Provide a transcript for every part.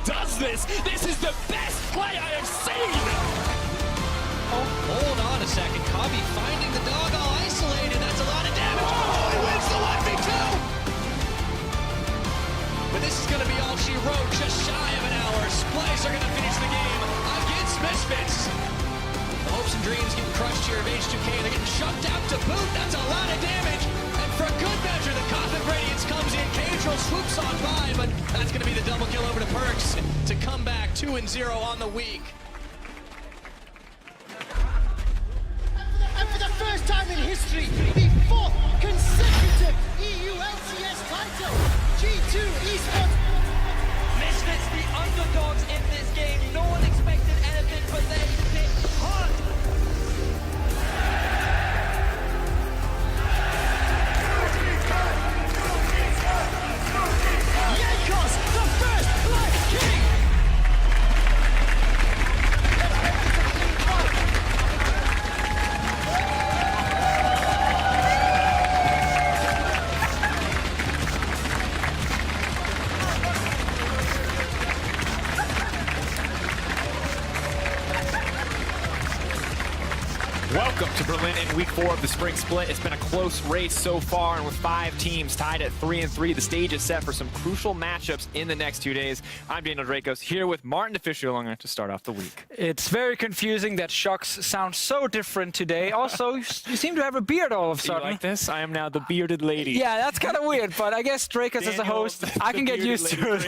does this. This is the best play I have seen. Oh, hold on a second. Cobby finding the dog all isolated. That's a lot of damage. Oh, he wins the 1v2. But this is going to be all she wrote. Just shy of an hour. Splyce are going to finish the game against Misfits. The hopes and dreams getting crushed here of H2K. They're getting shoved out to boot. That's a lot of damage. And for a good measure, the Cosmic Radiance comes in. Caedrel swoops on by, but that's going to be the double kill over to Perks to come back 2-0 on the week. And for the first time in history, the fourth consecutive EU LCS title, G2 Esports. Misfits, the underdogs in this game. No one expected anything, but they hit hard. Yakos, the first Black King! Welcome to Berlin in week 4 of the spring split. It's been a close race so far, and with 5 teams tied at 3-3, the stage is set for some crucial matchups in the next 2 days. I'm Daniel Dracos, here with Martin DeFiscio to start off the week. It's very confusing that Shocks sound so different today. Also, you seem to have a beard all of a sudden. You like this? I am now the bearded lady. Yeah, that's kind of weird, but I guess Dracos as a host, I can get used to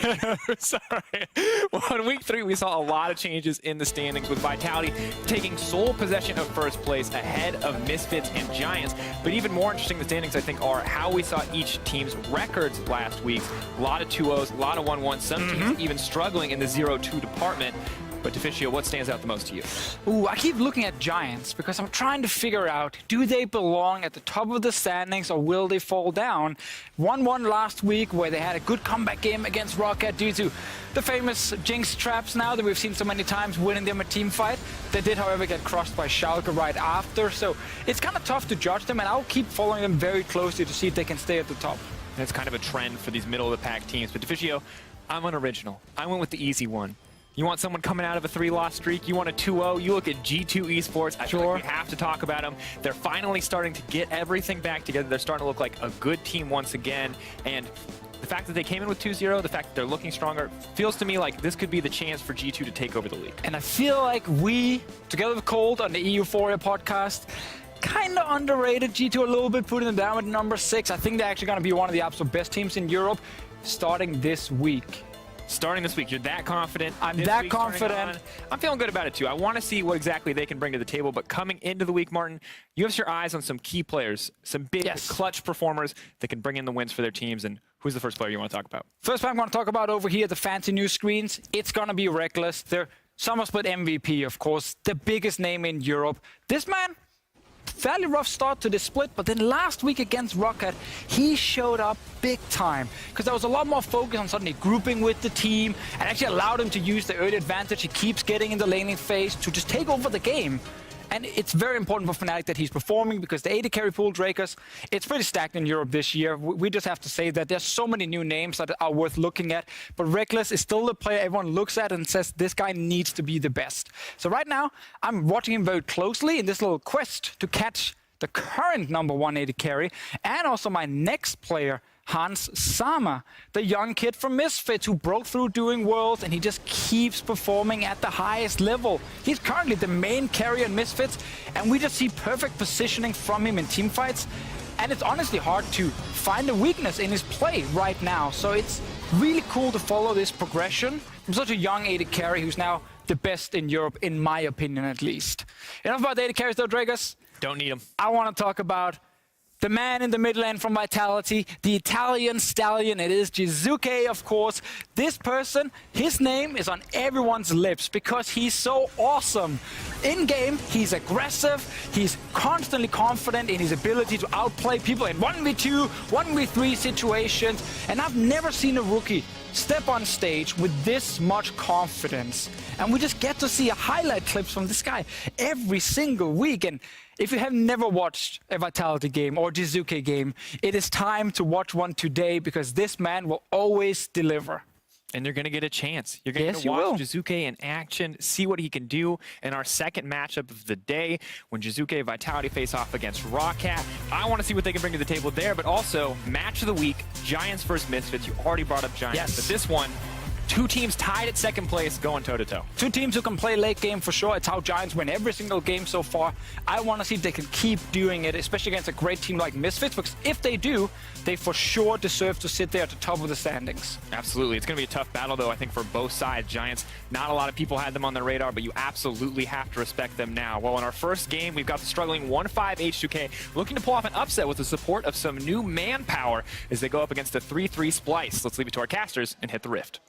it. Sorry. Well, in week 3, we saw a lot of changes in the standings, with Vitality taking sole possession of first place ahead of Misfits and Giants. But even more interesting, the standings, I think, are how we saw each team's records last week. A lot of 2-0s, a lot of 1-1s, some teams even struggling in the 0-2 department. But DeFiscio, what stands out the most to you? Ooh, I keep looking at Giants because I'm trying to figure out, do they belong at the top of the standings or will they fall down? 1-1 last week where they had a good comeback game against Rocket due to the famous Jinx traps now that we've seen so many times winning them a team fight. They did, however, get crushed by Schalke right after, so it's kind of tough to judge them, and I'll keep following them very closely to see if they can stay at the top. That's kind of a trend for these middle-of-the-pack teams. But DeFiscio, I'm unoriginal. I went with the easy one. You want someone coming out of a 3-loss streak, you want a 2-0, you look at G2 Esports, I feel like we have to talk about them. They're finally starting to get everything back together. They're starting to look like a good team once again. And the fact that they came in with 2-0, the fact that they're looking stronger, feels to me like this could be the chance for G2 to take over the league. And I feel like we, together with Cold on the Euphoria podcast, kind of underrated G2 a little bit, putting them down at number 6. I think they're actually going to be one of the absolute best teams in Europe starting this week. Starting this week, you're that confident? I'm that confident. I'm feeling good about it too. I want to see what exactly they can bring to the table, but coming into the week, Martin, you have your eyes on some key players, some big clutch performers that can bring in the wins for their teams. And who's the first player you want to talk about? First player I'm going to talk about over here at the fancy news screens, it's going to be Reckless. They're Summer Split MVP, of course, the biggest name in Europe. This man, fairly rough start to this split, but then last week against Rocket, he showed up big time because there was a lot more focus on suddenly grouping with the team and actually allowed him to use the early advantage he keeps getting in the laning phase to just take over the game. And it's very important for Fnatic that he's performing because the AD carry pool, Dracos, it's pretty stacked in Europe this year. We just have to say that there's so many new names that are worth looking at. But Reckless is still the player everyone looks at and says this guy needs to be the best. So right now, I'm watching him very closely in this little quest to catch the current #1 AD carry and also my next player, Hans Sama, the young kid from Misfits who broke through during Worlds, and he just keeps performing at the highest level. He's currently the main carrier in Misfits, and we just see perfect positioning from him in teamfights. And it's honestly hard to find a weakness in his play right now. So it's really cool to follow this progression from such a young AD carry who's now the best in Europe, in my opinion at least. Enough about AD carries though, Dracos. Don't need him. I want to talk about the man in the mid lane from Vitality, the Italian stallion, it is G2K, of course. This person, his name is on everyone's lips because he's so awesome. In-game, he's aggressive, he's constantly confident in his ability to outplay people in 1v2, 1v3 situations, and I've never seen a rookie step on stage with this much confidence. And we just get to see highlight clips from this guy every single week. And if you have never watched a Vitality game or G2K game, it is time to watch one today because this man will always deliver. And you're going to get a chance. You're going Yes, to you will. watch Jizuke in action, see what he can do in our second matchup of the day when Jizuke and Vitality face off against Rawcat. I want to see what they can bring to the table there, but also match of the week, Giants versus Misfits. You already brought up Giants, Yes. but this one, two teams tied at second place going toe-to-toe. Two teams who can play late game for sure. It's how Giants win every single game so far. I want to see if they can keep doing it, especially against a great team like Misfits, because if they do, they for sure deserve to sit there at the top of the standings. Absolutely. It's going to be a tough battle, though, I think, for both sides. Giants, not a lot of people had them on their radar, but you absolutely have to respect them now. Well, in our first game, we've got the struggling 1-5 H2K looking to pull off an upset with the support of some new manpower as they go up against the 3-3 Splyce. Let's leave it to our casters and hit the rift.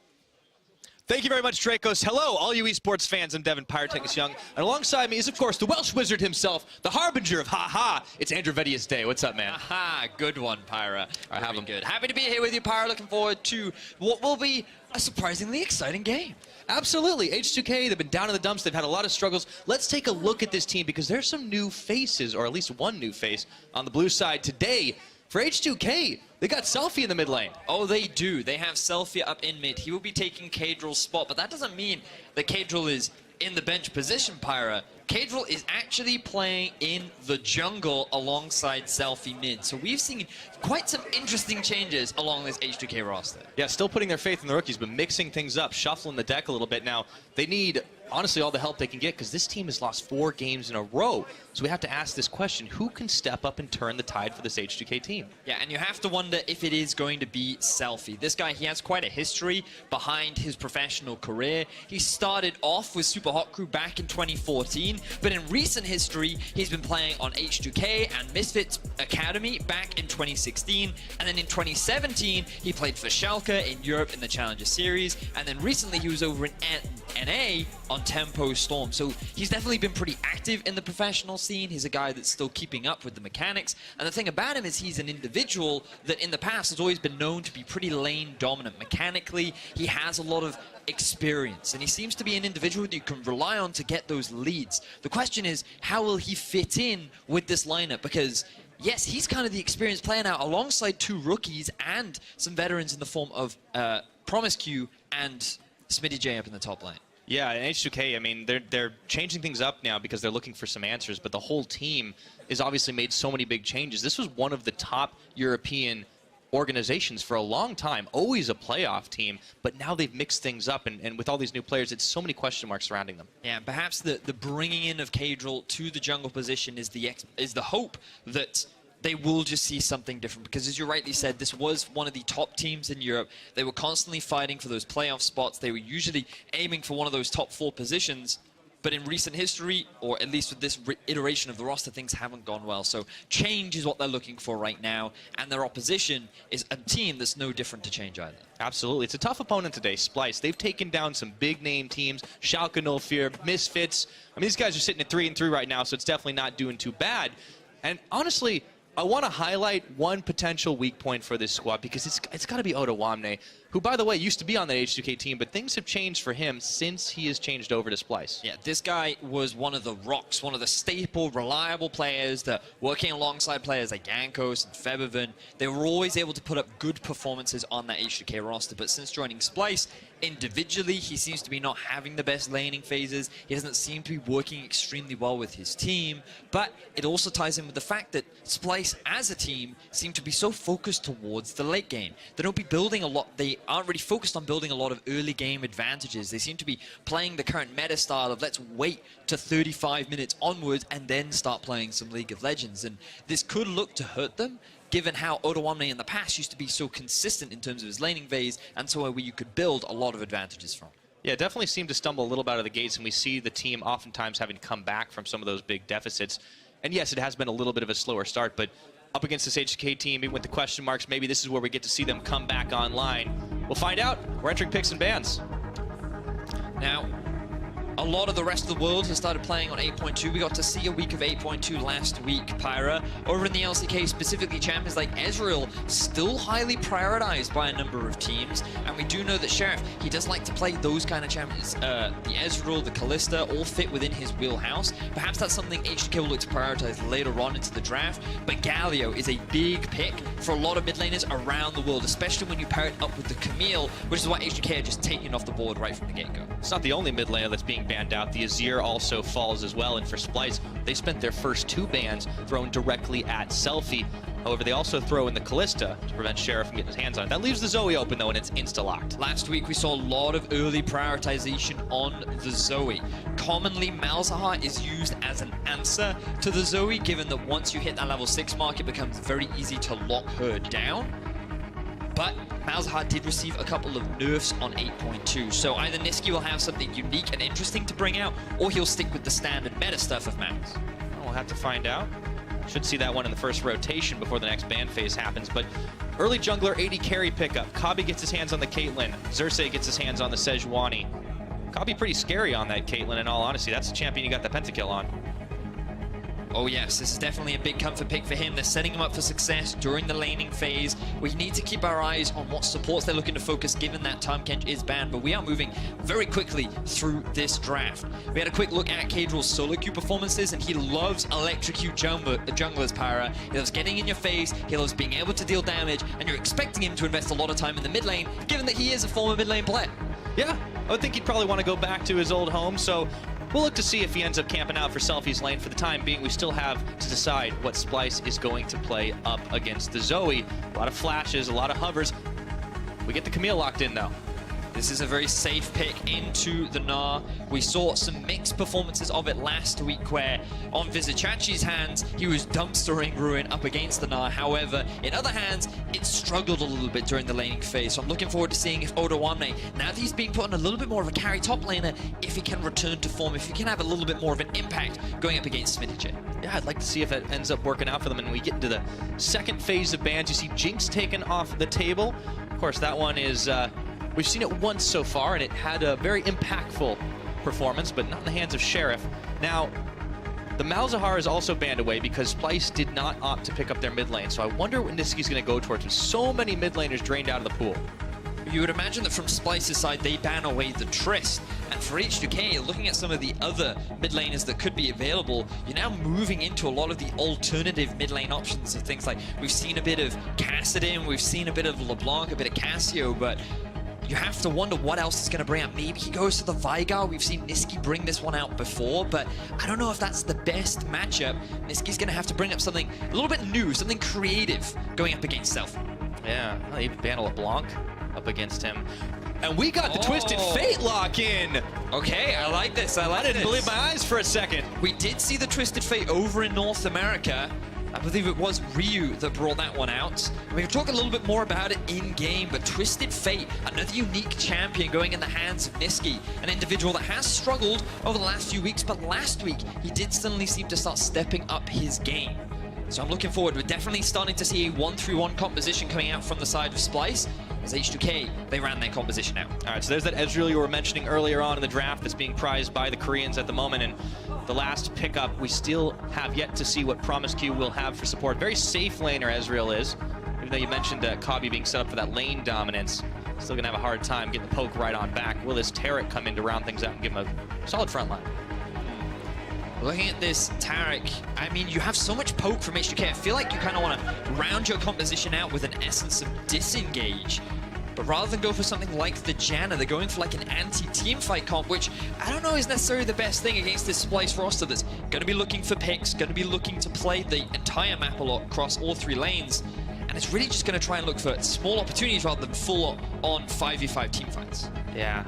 Thank you very much, Dracos. Hello, all you esports fans. I'm Devin Pyrotechnics Young. And alongside me is, of course, the Welsh wizard himself, the harbinger of ha-ha. It's Andrew Vedius Day. What's up, man? Aha, good one, Pyra. I have Very him. good. Happy to be here with you, Pyra. Looking forward to what will be a surprisingly exciting game. Absolutely. H2K, they've been down in the dumps. They've had a lot of struggles. Let's take a look at this team because there's some new faces, or at least one new face, on the blue side today. For H2K, they got Selfie in the mid lane. Oh, they do. They have Selfie up in mid. He will be taking Kadrill's spot, but that doesn't mean that Kadrill is in the bench position, Pyra. Kadrill is actually playing in the jungle alongside Selfie mid. So we've seen quite some interesting changes along this H2K roster. Yeah, still putting their faith in the rookies, but mixing things up, shuffling the deck a little bit. Now, they need, honestly, all the help they can get because this team has lost 4 games in a row. So we have to ask this question, who can step up and turn the tide for this H2K team? Yeah, and you have to wonder if it is going to be Selfie. This guy, he has quite a history behind his professional career. He started off with Super Hot Crew back in 2014, but in recent history, he's been playing on H2K and Misfits Academy back in 2016, and then in 2017, he played for Schalke in Europe in the Challenger Series, and then recently he was over in NA on Tempo Storm. So he's definitely been pretty active in the professional scene. He's a guy that's still keeping up with the mechanics. And the thing about him is he's an individual that in the past has always been known to be pretty lane dominant. Mechanically, he has a lot of experience, and he seems to be an individual that you can rely on to get those leads. The question is, how will he fit in with this lineup? Because yes, he's kind of the experienced player now alongside 2 rookies and some veterans in the form of Promise Q and Smitty J up in the top lane. Yeah, and H2K, I mean, they're changing things up now because they're looking for some answers, but the whole team has obviously made so many big changes. This was one of the top European organizations for a long time, always a playoff team, but now they've mixed things up, and with all these new players, it's so many question marks surrounding them. Yeah, perhaps the bringing in of Kadril to the jungle position is the hope that they will just see something different, because as you rightly said, this was one of the top teams in Europe. They were constantly fighting for those playoff spots. They were usually aiming for one of those top 4 positions. But in recent history, or at least with this iteration of the roster, things haven't gone well. So change is what they're looking for right now. And their opposition is a team that's no different to change either. Absolutely. It's a tough opponent today, Splyce. They've taken down some big-name teams, Schalke, No Fear, Misfits. I mean, these guys are sitting at 3-3 right now, so it's definitely not doing too bad. And honestly, I want to highlight one potential weak point for this squad because it's got to be Otawamne, who, by the way, used to be on the H2K team, but things have changed for him since he has changed over to Splyce. Yeah, this guy was one of the rocks, one of the staple, reliable players that, working alongside players like Yankos and Febervin, they were always able to put up good performances on that H2K roster. But since joining Splyce, individually, he seems to be not having the best laning phases. He doesn't seem to be working extremely well with his team. But it also ties in with the fact that Splyce, as a team, seem to be so focused towards the late game. They don't be building a lot. They aren't really focused on building a lot of early game advantages. They seem to be playing the current meta style of let's wait to 35 minutes onwards and then start playing some League of Legends. And this could look to hurt them, given how Otawamne in the past used to be so consistent in terms of his laning phase, and so where you could build a lot of advantages from. Yeah, definitely seemed to stumble a little bit out of the gates, and we see the team oftentimes having come back from some of those big deficits. And yes, it has been a little bit of a slower start, but up against this HK team, even with the question marks, maybe this is where we get to see them come back online. We'll find out. We're entering picks and bans. Now, a lot of the rest of the world has started playing on 8.2. We got to see a week of 8.2 last week, Pyra. Over in the LCK, specifically champions like Ezreal, still highly prioritized by a number of teams. And we do know that Sheriff, he does like to play those kind of champions. The Ezreal, the Kalista, all fit within his wheelhouse. Perhaps that's something H2K will look to prioritize later on into the draft. But Galio is a big pick for a lot of mid laners around the world, especially when you pair it up with the Camille, which is why H2K are just taking off the board right from the get-go. It's not the only mid laner that's being banned out. The Azir also falls as well, and for Splyce, they spent their first 2 bans thrown directly at Selfie. However, they also throw in the Kalista to prevent Sheriff from getting his hands on it. That leaves the Zoe open, though, and it's insta-locked. Last week, we saw a lot of early prioritization on the Zoe. Commonly, Malzahar is used as an answer to the Zoe, given that once you hit that level 6 mark, it becomes very easy to lock her down. But Malzahar did receive a couple of nerfs on 8.2, so either Niski will have something unique and interesting to bring out, or he'll stick with the standard meta stuff of Malz. We'll have to find out. Should see that one in the first rotation before the next ban phase happens, but early jungler 80 carry pickup. Kabi gets his hands on the Caitlyn. Xerxes gets his hands on the Sejuani. Kabi pretty scary on that Caitlyn, in all honesty. That's the champion you got the pentakill on. Oh yes, this is definitely a big comfort pick for him. They're setting him up for success during the laning phase. We need to keep our eyes on what supports they're looking to focus, given that Tahm Kench is banned, but we are moving very quickly through this draft. We had a quick look at Caedrel's solo queue performances, and he loves electrocute junglers, Pyra. He loves getting in your face, he loves being able to deal damage, and you're expecting him to invest a lot of time in the mid lane, given that he is a former mid lane player. Yeah, I would think he'd probably want to go back to his old home, so we'll look to see if he ends up camping out for Selfie's lane. For the time being, we still have to decide what Splyce is going to play up against the Zoe. A lot of flashes, a lot of hovers. We get the Camille locked in, though. This is a very safe pick into the Gnar. We saw some mixed performances of it last week where on Vizicachi's hands, he was dumpstering Ruin up against the Gnar. However, in other hands, it struggled a little bit during the laning phase. So I'm looking forward to seeing if Odoamne, now that he's being put on a little bit more of a carry top laner, if he can return to form, if he can have a little bit more of an impact going up against Smittyj. Yeah, I'd like to see if that ends up working out for them. And we get into the second phase of bans. You see Jinx taken off the table. Of course, that one is... we've seen it once so far, and it had a very impactful performance, but not in the hands of Sheriff. Now, the Malzahar is also banned away because Splyce did not opt to pick up their mid lane, so I wonder what Niski's going to go towards with so many mid laners drained out of the pool. You would imagine that from Splyce's side, they ban away the Trist. And for H2K, looking at some of the other mid laners that could be available, you're now moving into a lot of the alternative mid lane options of things like, we've seen a bit of Kassadin, we've seen a bit of LeBlanc, a bit of Cassio, but you have to wonder what else is going to bring out. Maybe he goes to the Veigar. We've seen Niski bring this one out before, but I don't know if that's the best matchup. Niski's going to have to bring up something a little bit new, something creative going up against Self. Yeah, he banned LeBlanc up against him. And we got the Twisted Fate lock in. Okay, I like this. I didn't believe my eyes for a second. We did see the Twisted Fate over in North America. I believe it was Ryu that brought that one out. And we can talk a little bit more about it in-game, but Twisted Fate, another unique champion going in the hands of Niski, an individual that has struggled over the last few weeks, but last week, he did suddenly seem to start stepping up his game. So I'm looking forward. We're definitely starting to see a 1-3-1 composition coming out from the side of Splyce, as H2K, they ran their composition out. All right, so there's that Ezreal you were mentioning earlier on in the draft that's being prized by the Koreans at the moment, and the last pickup, we still have yet to see what Promise Q will have for support. Very safe laner Ezreal is, even though you mentioned Kabi being set up for that lane dominance. Still gonna have a hard time getting the poke right on back. Will this Taric come in to round things out and give him a solid front line? Looking at this Taric, I mean, you have so much poke from H2K. I feel like you kind of want to round your composition out with an essence of disengage. But rather than go for something like the Janna, they're going for like an anti-team fight comp, which I don't know is necessarily the best thing against this Splyce roster that's going to be looking for picks, going to be looking to play the entire map a lot across all 3 lanes. And it's really just going to try and look for small opportunities rather than full-on 5v5 team fights. Yeah,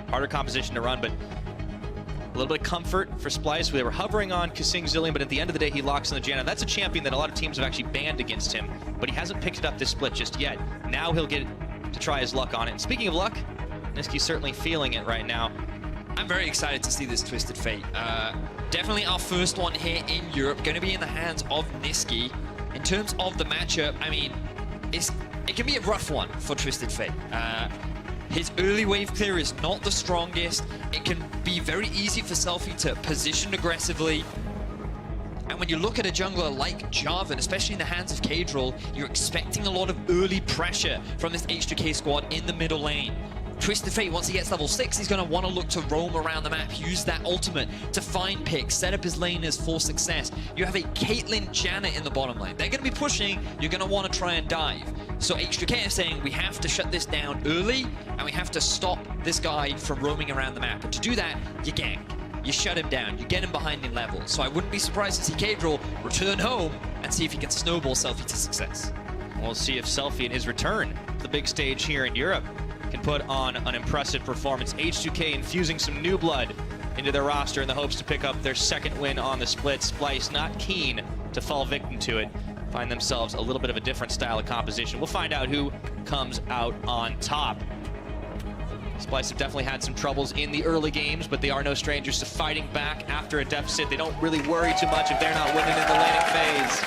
harder composition to run, but a little bit of comfort for Splyce. They were hovering on Kasing Zillion, but at the end of the day, he locks in the Janna. That's a champion that a lot of teams have actually banned against him, but he hasn't picked it up this split just yet. Now he'll get to try his luck on it. And speaking of luck, Niski's certainly feeling it right now. I'm very excited to see this Twisted Fate. Definitely our first one here in Europe, going to be in the hands of Niski. In terms of the matchup, I mean, it can be a rough one for Twisted Fate. His early wave clear is not the strongest. It can be very easy for Selfie to position aggressively. And when you look at a jungler like Jarvan, especially in the hands of Kadril, you're expecting a lot of early pressure from this H2K squad in the middle lane. Twisted Fate, once he gets level 6, he's going to want to look to roam around the map, use that ultimate to find picks, set up his laners for success. You have a Caitlyn Janet in the bottom lane. They're going to be pushing, you're going to want to try and dive. So H2K is saying we have to shut this down early, and we have to stop this guy from roaming around the map. And to do that, you gank. You shut him down, you get him behind in levels. So I wouldn't be surprised to see Kadril return home and see if he can snowball Selfie to success. We'll see if Selfie in his return to the big stage here in Europe can put on an impressive performance. H2K infusing some new blood into their roster in the hopes to pick up their second win on the split. Splyce not keen to fall victim to it. Find themselves a little bit of a different style of composition. We'll find out who comes out on top. Splyce have definitely had some troubles in the early games, but they are no strangers to fighting back after a deficit. They don't really worry too much if they're not winning in the laning phase.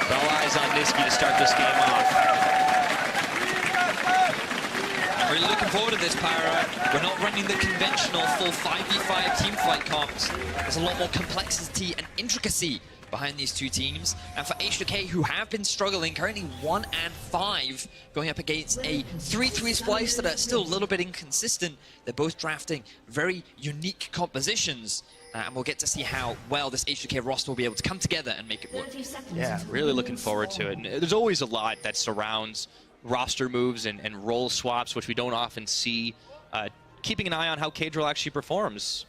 But all eyes on Nisqy to start this game off. I'm really looking forward to this, Pyro. We're not running the conventional full 5v5 team fight comps. There's a lot more complexity and intricacy behind these two teams. And for H2K, who have been struggling, currently 1-5, going up against a 3-3 Splyce that are still a little bit inconsistent. They're both drafting very unique compositions. And we'll get to see how well this H2K roster will be able to come together and make it work. Yeah, really looking forward to it. And there's always a lot that surrounds roster moves and role swaps, which we don't often see. Keeping an eye on how Kadril actually performs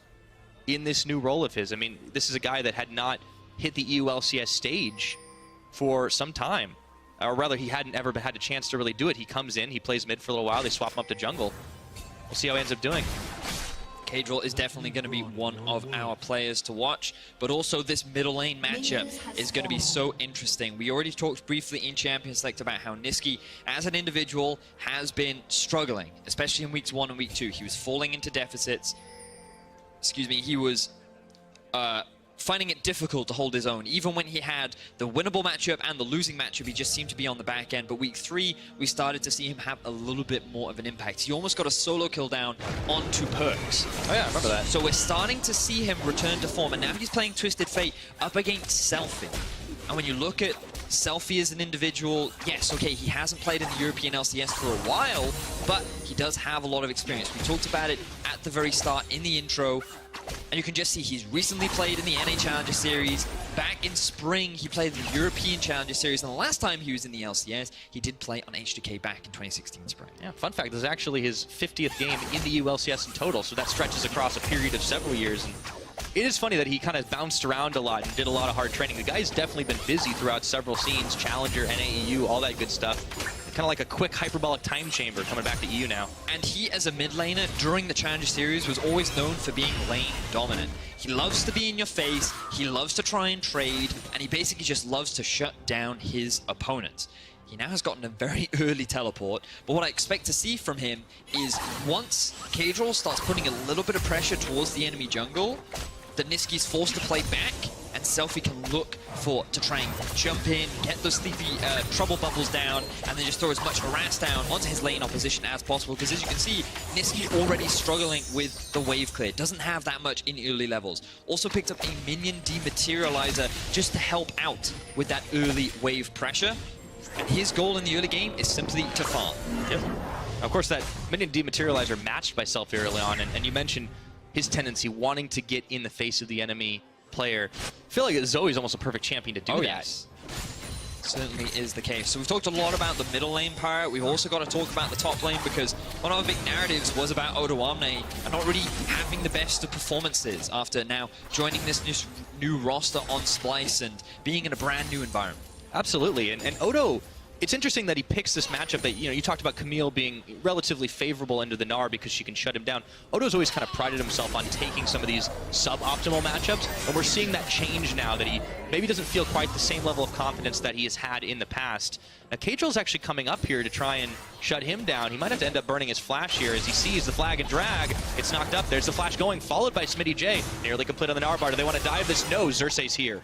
in this new role of his. I mean, this is a guy that had not hit the EU LCS stage for some time. Or rather, he hadn't ever had a chance to really do it. He comes in, he plays mid for a little while, they swap him up to jungle. We'll see how he ends up doing. Kadril is definitely going to be one of our players to watch, but also this middle lane matchup is going to be so interesting. We already talked briefly in Champions Select about how Nisqy, as an individual, has been struggling, especially in weeks 1 and week 2. He was falling into deficits. Excuse me, he was finding it difficult to hold his own. Even when he had the winnable matchup and the losing matchup, he just seemed to be on the back end. But week 3, we started to see him have a little bit more of an impact. He almost got a solo kill down onto Perks. Oh yeah, I remember that. So we're starting to see him return to form, and now he's playing Twisted Fate up against Selfie. And when you look at Selfie as an individual, yes, okay, he hasn't played in the European LCS for a while, but he does have a lot of experience. We talked about it at the very start in the intro, and you can just see he's recently played in the NA Challenger Series. Back in spring, he played the European Challenger Series, and the last time he was in the LCS, he did play on H2K back in 2016 spring. Yeah, fun fact, this is actually his 50th game in the EU LCS in total, so that stretches across a period of several years. And it is funny that he kind of bounced around a lot and did a lot of hard training. The guy's definitely been busy throughout several scenes, Challenger, NAEU, all that good stuff. Kind of like a quick hyperbolic time chamber coming back to EU now. And he, as a mid laner, during the Challenger Series, was always known for being lane dominant. He loves to be in your face, he loves to try and trade, and he basically just loves to shut down his opponents. He now has gotten a very early teleport, but what I expect to see from him is once Kadril starts putting a little bit of pressure towards the enemy jungle, that Nisqy's forced to play back, and Selfie can look to try and jump in, get those sleepy trouble bubbles down, and then just throw as much harass down onto his lane opposition as possible, because as you can see, Nisqy already struggling with the wave clear. Doesn't have that much in early levels. Also picked up a minion dematerializer just to help out with that early wave pressure. And his goal in the early game is simply to farm. Yep. Of course, that minion dematerializer matched by Selfie early on, and you mentioned his tendency wanting to get in the face of the enemy player. I feel like Zoe's almost a perfect champion to do that. Yes. Certainly is the case. So we've talked a lot about the middle lane part. We've also got to talk about the top lane, because one of our big narratives was about Odoamne and not really having the best of performances after now joining this new roster on Splyce and being in a brand new environment. Absolutely, and Odo, it's interesting that he picks this matchup that, you talked about Camille being relatively favorable into the Gnar because she can shut him down. Odo's always kind of prided himself on taking some of these suboptimal matchups, and we're seeing that change now, that he maybe doesn't feel quite the same level of confidence that he has had in the past. Now, Kadril's actually coming up here to try and shut him down. He might have to end up burning his flash here as he sees the flag and drag. It's knocked up. There's the flash going, followed by Smitty J. Nearly complete on the Gnar bar. Do they want to dive this? No, Xerxes here.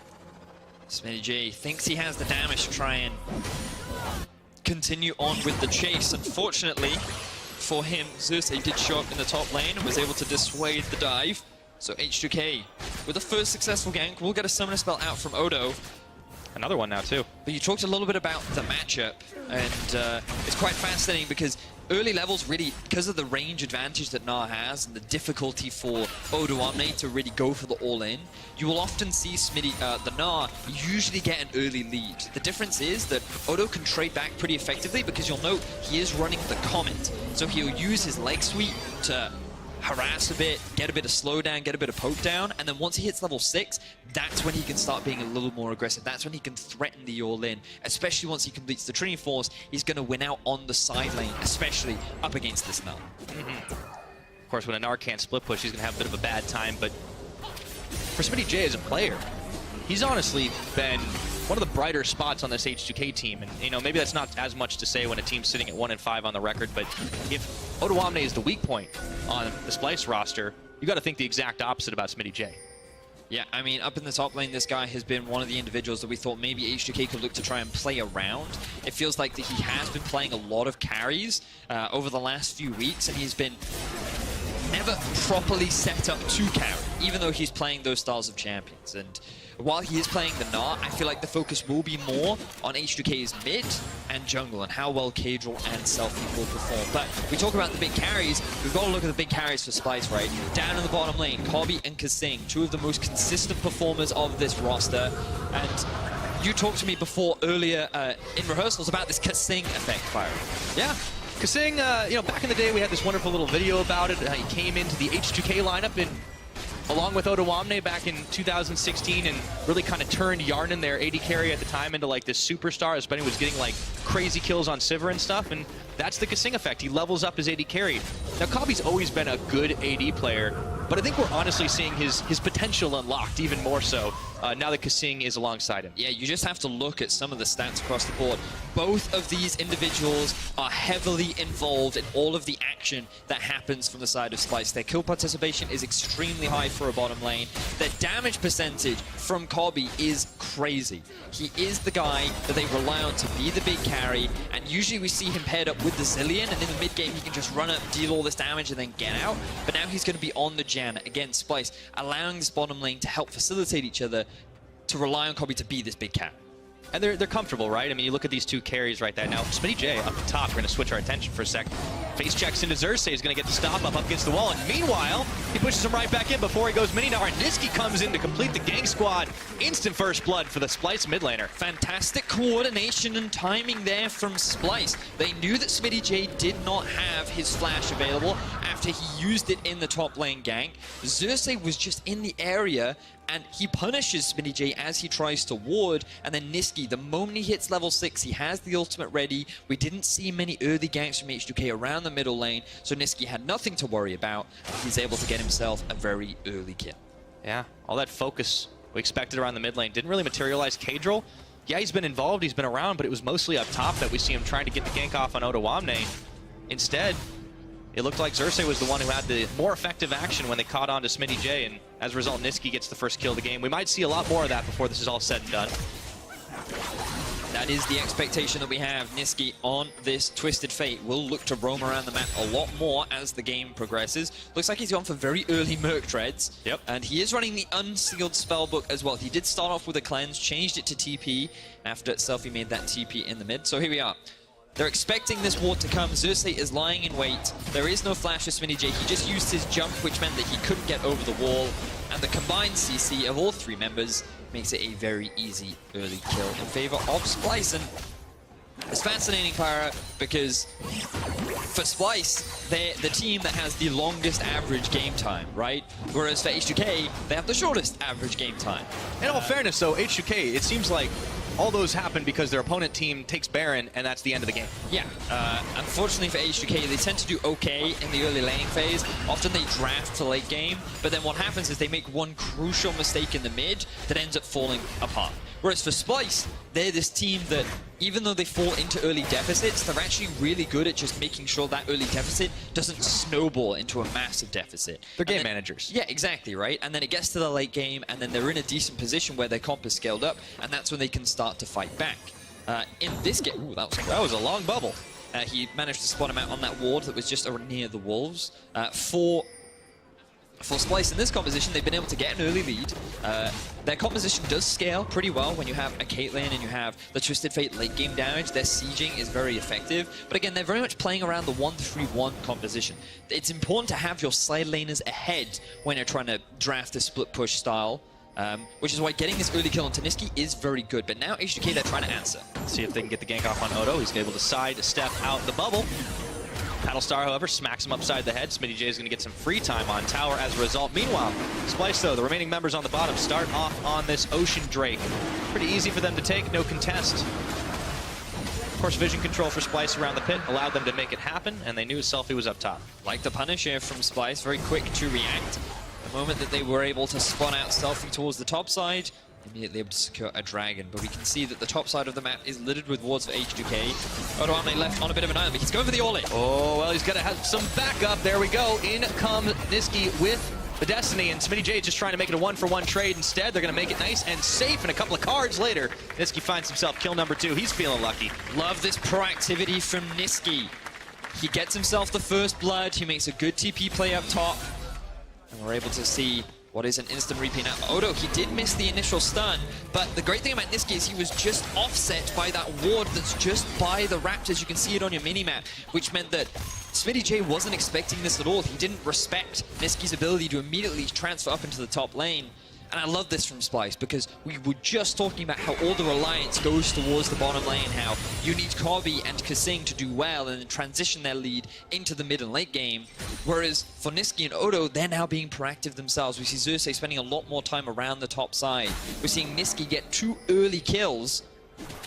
Smitty J thinks he has the damage to try and continue on with the chase. Unfortunately, for him. Xerxes did show up in the top lane and was able to dissuade the dive. So H2K, with the first successful gank, will get a summoner spell out from Odo. Another one now, too. But you talked a little bit about the matchup, and it's quite fascinating because early levels really, because of the range advantage that Na has and the difficulty for Odo Omni to really go for the all-in, you will often see the Na usually get an early lead. The difference is that Odo can trade back pretty effectively because you'll note he is running the Comet. So he'll use his leg sweep to harass a bit, get a bit of slowdown, get a bit of poke down, and then once he hits level 6, that's when he can start being a little more aggressive. That's when he can threaten the all-in, especially once he completes the Trinity Force. He's going to win out on the side lane, especially up against this Null. Of course, when a Gnar can't split push, he's going to have a bit of a bad time, but for Smitty J as a player, he's honestly been one of the brighter spots on this H2K team. And, you know, maybe that's not as much to say when a team's sitting at 1-5 on the record, but if Odo Omni is the weak point on the Splyce roster, you got to think the exact opposite about Smitty J. Yeah, I mean, up in the top lane, this guy has been one of the individuals that we thought maybe H2K could look to try and play around. It feels like that he has been playing a lot of carries over the last few weeks, and he's been never properly set up to carry, even though he's playing those styles of champions. And while he is playing the Gnar, I feel like the focus will be more on H2K's mid and jungle and how well Kadril and Selfie will perform. But we talk about the big carries, we've got to look at the big carries for Splyce, right? Down in the bottom lane, Kobbe and Kasing, two of the most consistent performers of this roster. And you talked to me before earlier in rehearsals about this Kasing effect, Fire. Yeah. Kasing, you know, back in the day, we had this wonderful little video about it. He came into the H2K lineup in along with Odo Omni back in 2016 and really kind of turned Yarnan, their AD carry at the time, into like this superstar. As Benny was getting like crazy kills on Sivir and stuff, and that's the Kasing effect. He levels up his AD carry. Now, Kobbe's always been a good AD player, but I think we're honestly seeing his potential unlocked even more so now that Kasing is alongside him. Yeah, you just have to look at some of the stats across the board. Both of these individuals are heavily involved in all of the action that happens from the side of Splyce. Their kill participation is extremely high for a bottom lane. Their damage percentage from Kobbe is crazy. He is the guy that they rely on to be the big carry, and usually we see him paired up with the Zillion, and in the mid game he can just run up, deal all this damage, and then get out. But now he's going to be on the Jan against Splyce, allowing this bottom lane to help facilitate each other, to rely on Kobbe to be this big carry. And they're comfortable, right? I mean, you look at these two carries right there. Now, Smitty J up the top, we're going to switch our attention for a sec. Face checks into Xerxes, is going to get the stop up against the wall. And meanwhile, he pushes him right back in before he goes mini Gnar. And Niski comes in to complete the gang squad. Instant first blood for the Splyce mid laner. Fantastic coordination and timing there from Splyce. They knew that Smitty J did not have his flash available after he used it in the top lane gank. Xerxes was just in the area, and he punishes Smitty J as he tries to ward, and then Niski, the moment he hits level 6, he has the ultimate ready. We didn't see many early ganks from H2K around the middle lane, so Niski had nothing to worry about. He's able to get himself a very early kill. Yeah, all that focus we expected around the mid lane didn't really materialize. Kadril, yeah, he's been involved, he's been around, but it was mostly up top that we see him trying to get the gank off on Odo Omni. Instead, it looked like Xerxes was the one who had the more effective action when they caught on to Smitty J, and as a result, Niski gets the first kill of the game. We might see a lot more of that before this is all said and done. That is the expectation that we have. Niski on this Twisted Fate will look to roam around the map a lot more as the game progresses. Looks like he's gone for very early Merc Treads. Yep. And he is running the Unsealed Spellbook as well. He did start off with a cleanse, changed it to TP after Selfie made that TP in the mid. So here we are. They're expecting this ward to come. Xerxes is lying in wait. There is no flash for Smitty J. He just used his jump, which meant that he couldn't get over the wall. And the combined CC of all three members makes it a very easy early kill in favor of Splyce. And it's fascinating, Pyra, because for Splyce, they're the team that has the longest average game time, right? Whereas for H2K, they have the shortest average game time. In all fairness, though, H2K, it seems like all those happen because their opponent team takes Baron, and that's the end of the game. Yeah, unfortunately for H2K, they tend to do okay in the early laning phase. Often they draft to late game, but then what happens is they make one crucial mistake in the mid that ends up falling apart. Whereas for Splyce, they're this team that, even though they fall into early deficits, they're actually really good at just making sure that early deficit doesn't snowball into a massive deficit. They're game managers. Yeah, exactly, right? And then it gets to the late game, and then they're in a decent position where their comp is scaled up, and that's when they can start to fight back. In this game, ooh, that was a long bubble. He managed to spot him out on that ward that was just near the wolves. For Splyce in this composition, they've been able to get an early lead. Their composition does scale pretty well when you have a Caitlyn and you have the Twisted Fate late game damage. Their sieging is very effective. But again, they're very much playing around the 1-3-1 composition. It's important to have your side laners ahead when you're trying to draft a split push style. Which is why getting this early kill on Taniski is very good. But now H2K, they're trying to answer. See if they can get the gank off on Odo. He's able to sidestep out the bubble. Battlestar, however, smacks him upside the head. Smitty J is going to get some free time on tower as a result. Meanwhile, Splyce, though, the remaining members on the bottom start off on this Ocean Drake. Pretty easy for them to take, no contest. Of course, vision control for Splyce around the pit allowed them to make it happen, and they knew Selfie was up top. Like the punish here from Splyce, very quick to react. The moment that they were able to spawn out Selfie towards the top side, immediately able to secure a dragon. But we can see that the top side of the map is littered with wards for H2K. Odoamne left on a bit of an island, but he's going for the all-in. Oh, well, he's got to have some backup. There we go. In comes Niski with the Destiny, and Smitty J just trying to make it a 1-for-1 trade instead. They're going to make it nice and safe, and a couple of cards later, Niski finds himself kill number 2. He's feeling lucky. Love this proactivity from Niski. He gets himself the first blood. He makes a good TP play up top. And we're able to see what is an instant repeat now. Odo, he did miss the initial stun, but the great thing about Niski is he was just offset by that ward that's just by the Raptors. You can see it on your mini-map, which meant that Smitty J wasn't expecting this at all. He didn't respect Niski's ability to immediately transfer up into the top lane. And I love this from Splyce, because we were just talking about how all the reliance goes towards the bottom lane, how you need Kobe and Kasing to do well and then transition their lead into the mid and late game. Whereas for Niski and Odo, they're now being proactive themselves. We see Xerxes spending a lot more time around the top side. We're seeing Niski get 2 early kills,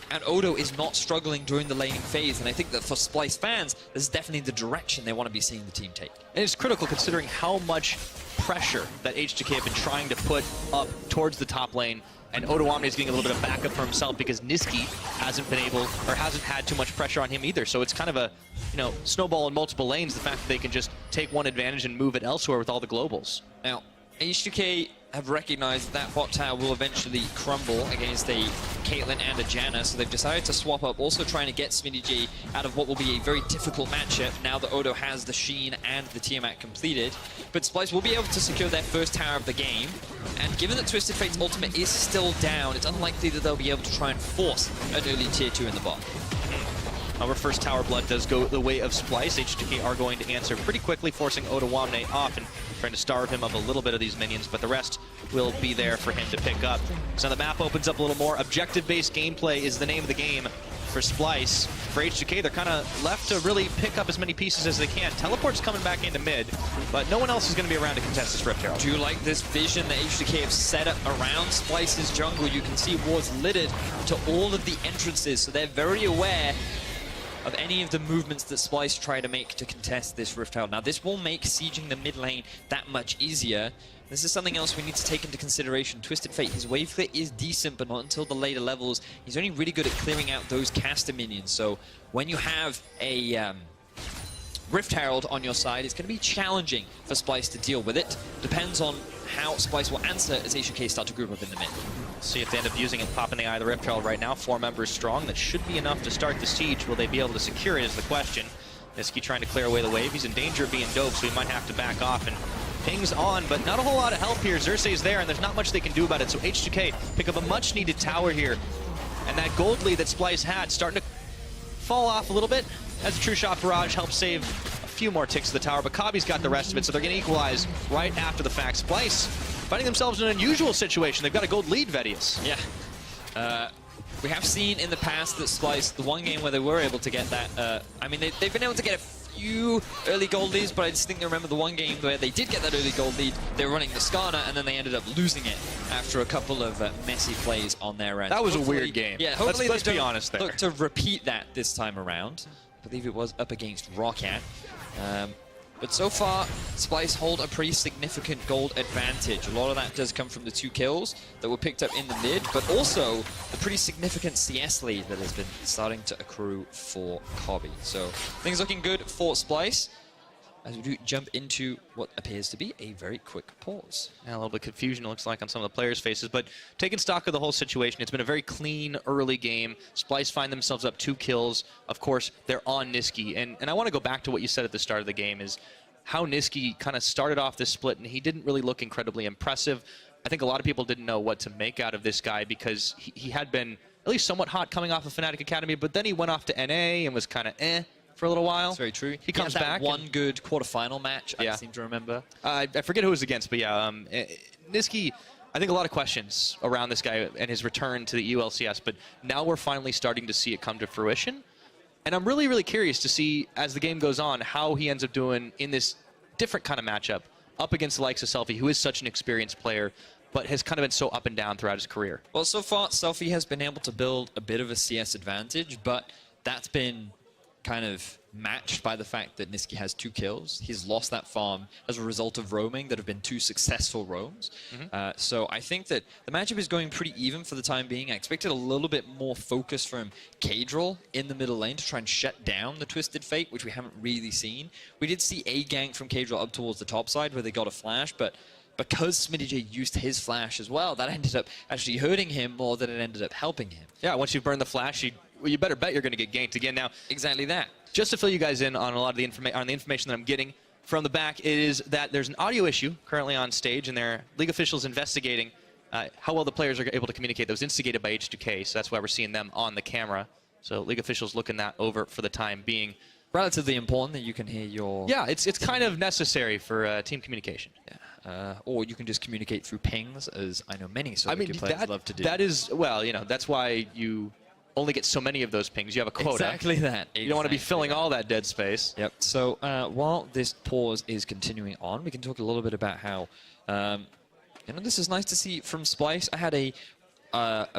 and Odo is not struggling during the laning phase. And I think that for Splyce fans, this is definitely the direction they want to be seeing the team take. And it's critical considering how much pressure that H2K have been trying to put up towards the top lane, and Odoamne is getting a little bit of backup for himself because Niski hasn't been able, or hasn't had too much pressure on him either. So it's kind of a, you know, snowball in multiple lanes, the fact that they can just take one advantage and move it elsewhere with all the globals. Now, H2K have recognized that bot tower will eventually crumble against a Caitlyn and a Janna, so they've decided to swap up, also trying to get Smitty J out of what will be a very difficult matchup now that Odo has the Sheen and the Tiamat completed. But Splyce will be able to secure their first tower of the game, and given that Twisted Fate's ultimate is still down, it's unlikely that they'll be able to try and force an early tier 2 in the bot. Our first tower blood does go the way of Splyce. H2K are going to answer pretty quickly, forcing Odoamne off and trying to starve him of a little bit of these minions, but the rest will be there for him to pick up. So the map opens up a little more. Objective-based gameplay is the name of the game for Splyce. For H2K, they're kind of left to really pick up as many pieces as they can. Teleport's coming back into mid, but no one else is going to be around to contest this Rift Herald. Do you like this vision that H2K have set up around Splyce's jungle? You can see wards littered to all of the entrances, so they're very aware of any of the movements that Splyce try to make to contest this Rift Herald. Now, this will make sieging the mid lane that much easier. This is something else we need to take into consideration. Twisted Fate, his wave clear is decent, but not until the later levels. He's only really good at clearing out those caster minions. So when you have a Rift Herald on your side, it's going to be challenging for Splyce to deal with it. Depends on how Splyce will answer as H2K start to group up in the mid. See if they end up using it. Pop in the eye of the Rift Herald right now. 4 members strong. That should be enough to start the siege. Will they be able to secure it is the question. Niski trying to clear away the wave. He's in danger of being doped, so he might have to back off. And pings on, but not a whole lot of help here. Xerxes there, and there's not much they can do about it. So H2K pick up a much-needed tower here. And that gold lead that Splyce had starting to fall off a little bit as a True Shot Barrage helps save a few more ticks to the tower, but Kabi's got the rest of it, so they're going to equalize right after the fact. Splyce finding themselves in an unusual situation. They've got a gold lead, Vedius. Yeah. We have seen in the past that Splyce, the one game where they were able to get that, I mean, they've been able to get a few early gold leads, but I just think they remember the one game where they did get that early gold lead. They were running the Skana, and then they ended up losing it after a couple of messy plays on their end. That was a weird game. Yeah, hopefully let's they be don't honest there. look to repeat that this time around. I believe it was up against Roccat. But so far, Splyce hold a pretty significant gold advantage. A lot of that does come from the 2 kills that were picked up in the mid, but also the pretty significant CS lead that has been starting to accrue for Kobe. So things looking good for Splyce. as we do jump into what appears to be a very quick pause. Yeah, a little bit of confusion, it looks like, on some of the players' faces. But taking stock of the whole situation, it's been a very clean early game. Splyce find themselves up 2 kills. Of course, they're on Niski. And I want to go back to what you said at the start of the game, is how Niski kind of started off this split, and he didn't really look incredibly impressive. I think a lot of people didn't know what to make out of this guy because he had been at least somewhat hot coming off of Fnatic Academy, but then he went off to NA and was kind of for a little while. That's very true. He comes had that back. One good quarterfinal match, I seem to remember. I forget who it was against, but yeah, Niski, I think a lot of questions around this guy and his return to the EU LCS, but now we're finally starting to see it come to fruition. And I'm really, really curious to see, as the game goes on, how he ends up doing in this different kind of matchup up against the likes of Selfie, who is such an experienced player, but has kind of been so up and down throughout his career. Well, so far, Selfie has been able to build a bit of a CS advantage, but that's been kind of matched by the fact that Niski has 2 kills. He's lost that farm as a result of roaming that have been 2 successful roams. So I think that the matchup is going pretty even for the time being. I expected a little bit more focus from Kadril in the middle lane to try and shut down the Twisted Fate, which we haven't really seen. We did see a gank from Kadril up towards the top side where they got a flash, but because SmittyJ used his flash as well, that ended up actually hurting him more than it ended up helping him. Yeah, once you burn the flash, you better bet you're going to get ganked again. Now, exactly that. Just to fill you guys in on a lot of the information that I'm getting from the back, is that there's an audio issue currently on stage, and there are league officials investigating how well the players are able to communicate. That was instigated by H2K, so that's why we're seeing them on the camera. So league officials looking that over for the time being. Relatively important that you can hear your... Yeah, it's kind of necessary for team communication. Yeah. Or you can just communicate through pings, as I know many solo queue players love to do. That is, well, you know, that's why you only get so many of those pings. You have a quota. Exactly that. You don't want to be filling all that dead space. Yep. So while this pause is continuing on, we can talk a little bit about how, you know, this is nice to see from Splyce. I had a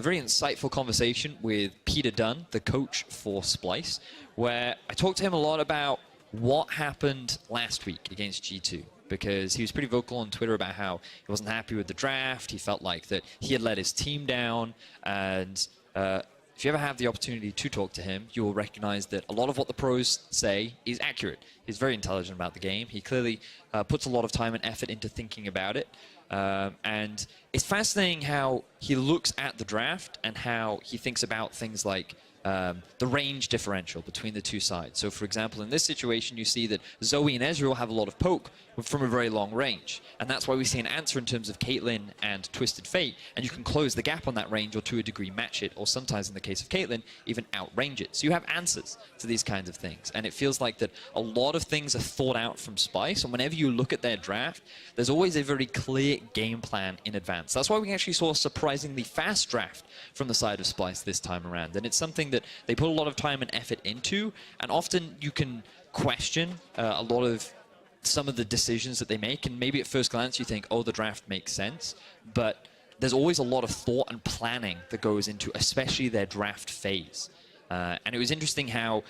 very insightful conversation with Peter Dunn, the coach for Splyce, where I talked to him a lot about what happened last week against G2, because he was pretty vocal on Twitter about how he wasn't happy with the draft. He felt like that he had let his team down, and if you ever have the opportunity to talk to him, you will recognize that a lot of what the pros say is accurate. He's very intelligent about the game. He clearly puts a lot of time and effort into thinking about it. And it's fascinating how he looks at the draft and how he thinks about things like the range differential between the two sides. So, for example, in this situation, you see that Zoe and Ezreal have a lot of poke from a very long range. And that's why we see an answer in terms of Caitlyn and Twisted Fate, and you can close the gap on that range or to a degree match it, or sometimes in the case of Caitlyn, even outrange it. So you have answers to these kinds of things. And it feels like that a lot of things are thought out from Splyce, and whenever you look at their draft, there's always a very clear game plan in advance. That's why we actually saw a surprisingly fast draft from the side of Splyce this time around. And it's something that they put a lot of time and effort into, and often you can question a lot of some of the decisions that they make, and maybe at first glance you think, oh, the draft makes sense, but there's always a lot of thought and planning that goes into especially their draft phase. And it was interesting how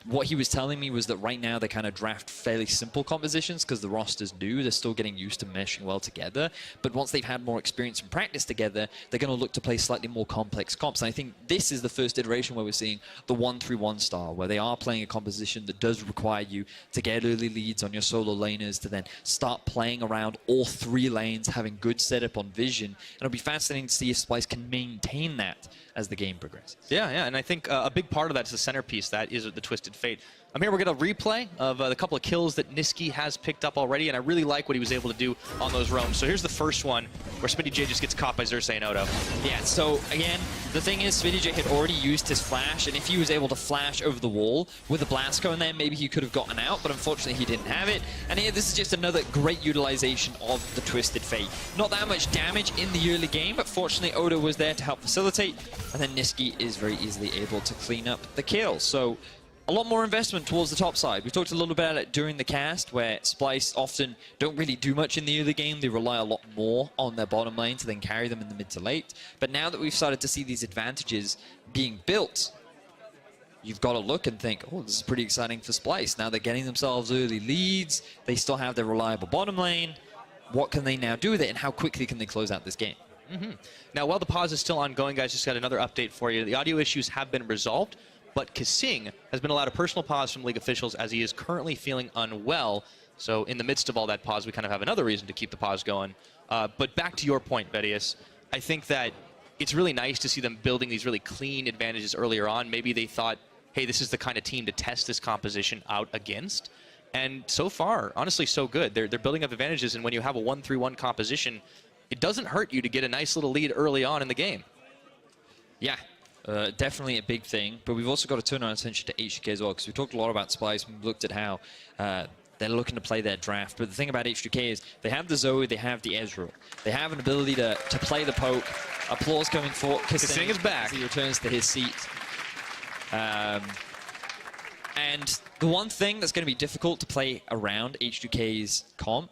what he was telling me was that right now they kind of draft fairly simple compositions because the roster's new. They're still getting used to meshing well together. But once they've had more experience and practice together, they're going to look to play slightly more complex comps. And I think this is the first iteration where we're seeing the 1-3-1 style, where they are playing a composition that does require you to get early leads on your solo laners, to then start playing around all 3 lanes, having good setup on vision. And it'll be fascinating to see if Splyce can maintain that as the game progresses. Yeah, and I think a big part of that is the centerpiece, that is the Twisted Fate. I'm here, we're going to replay of the couple of kills that Niski has picked up already, and I really like what he was able to do on those roams. So here's the first one, where SmittyJ just gets caught by Xerxes and Odo. Yeah, so again, the thing is, SmittyJ had already used his flash, and if he was able to flash over the wall with a blast cone there, maybe he could have gotten out, but unfortunately he didn't have it. And here, this is just another great utilization of the Twisted Fate. Not that much damage in the early game, but fortunately Odo was there to help facilitate, and then Niski is very easily able to clean up the kill. So a lot more investment towards the top side. We talked a little bit about it during the cast, where Splyce often don't really do much in the early game. They rely a lot more on their bottom lane to then carry them in the mid to late. But now that we've started to see these advantages being built, you've got to look and think, oh, this is pretty exciting for Splyce. Now they're getting themselves early leads. They still have their reliable bottom lane. What can they now do with it, and how quickly can they close out this game? Now, while the pause is still ongoing, guys, just got another update for you. The audio issues have been resolved, but Kasing has been allowed a personal pause from league officials as he is currently feeling unwell. So in the midst of all that pause, we kind of have another reason to keep the pause going. But back to your point, Vedius, I think that it's really nice to see them building these really clean advantages earlier on. Maybe they thought, hey, this is the kind of team to test this composition out against. And so far, honestly, so good. They're building up advantages, and when you have a 1-3-1 composition, it doesn't hurt you to get a nice little lead early on in the game. Yeah, definitely a big thing. But we've also got to turn our attention to H2K as well, because we talked a lot about Splyce. We looked at how they're looking to play their draft. But the thing about H2K is they have the Zoe, they have the Ezreal. They have an ability to play the poke. Applause coming for Kissing is back. As he returns to his seat. And the one thing that's going to be difficult to play around H2K's comp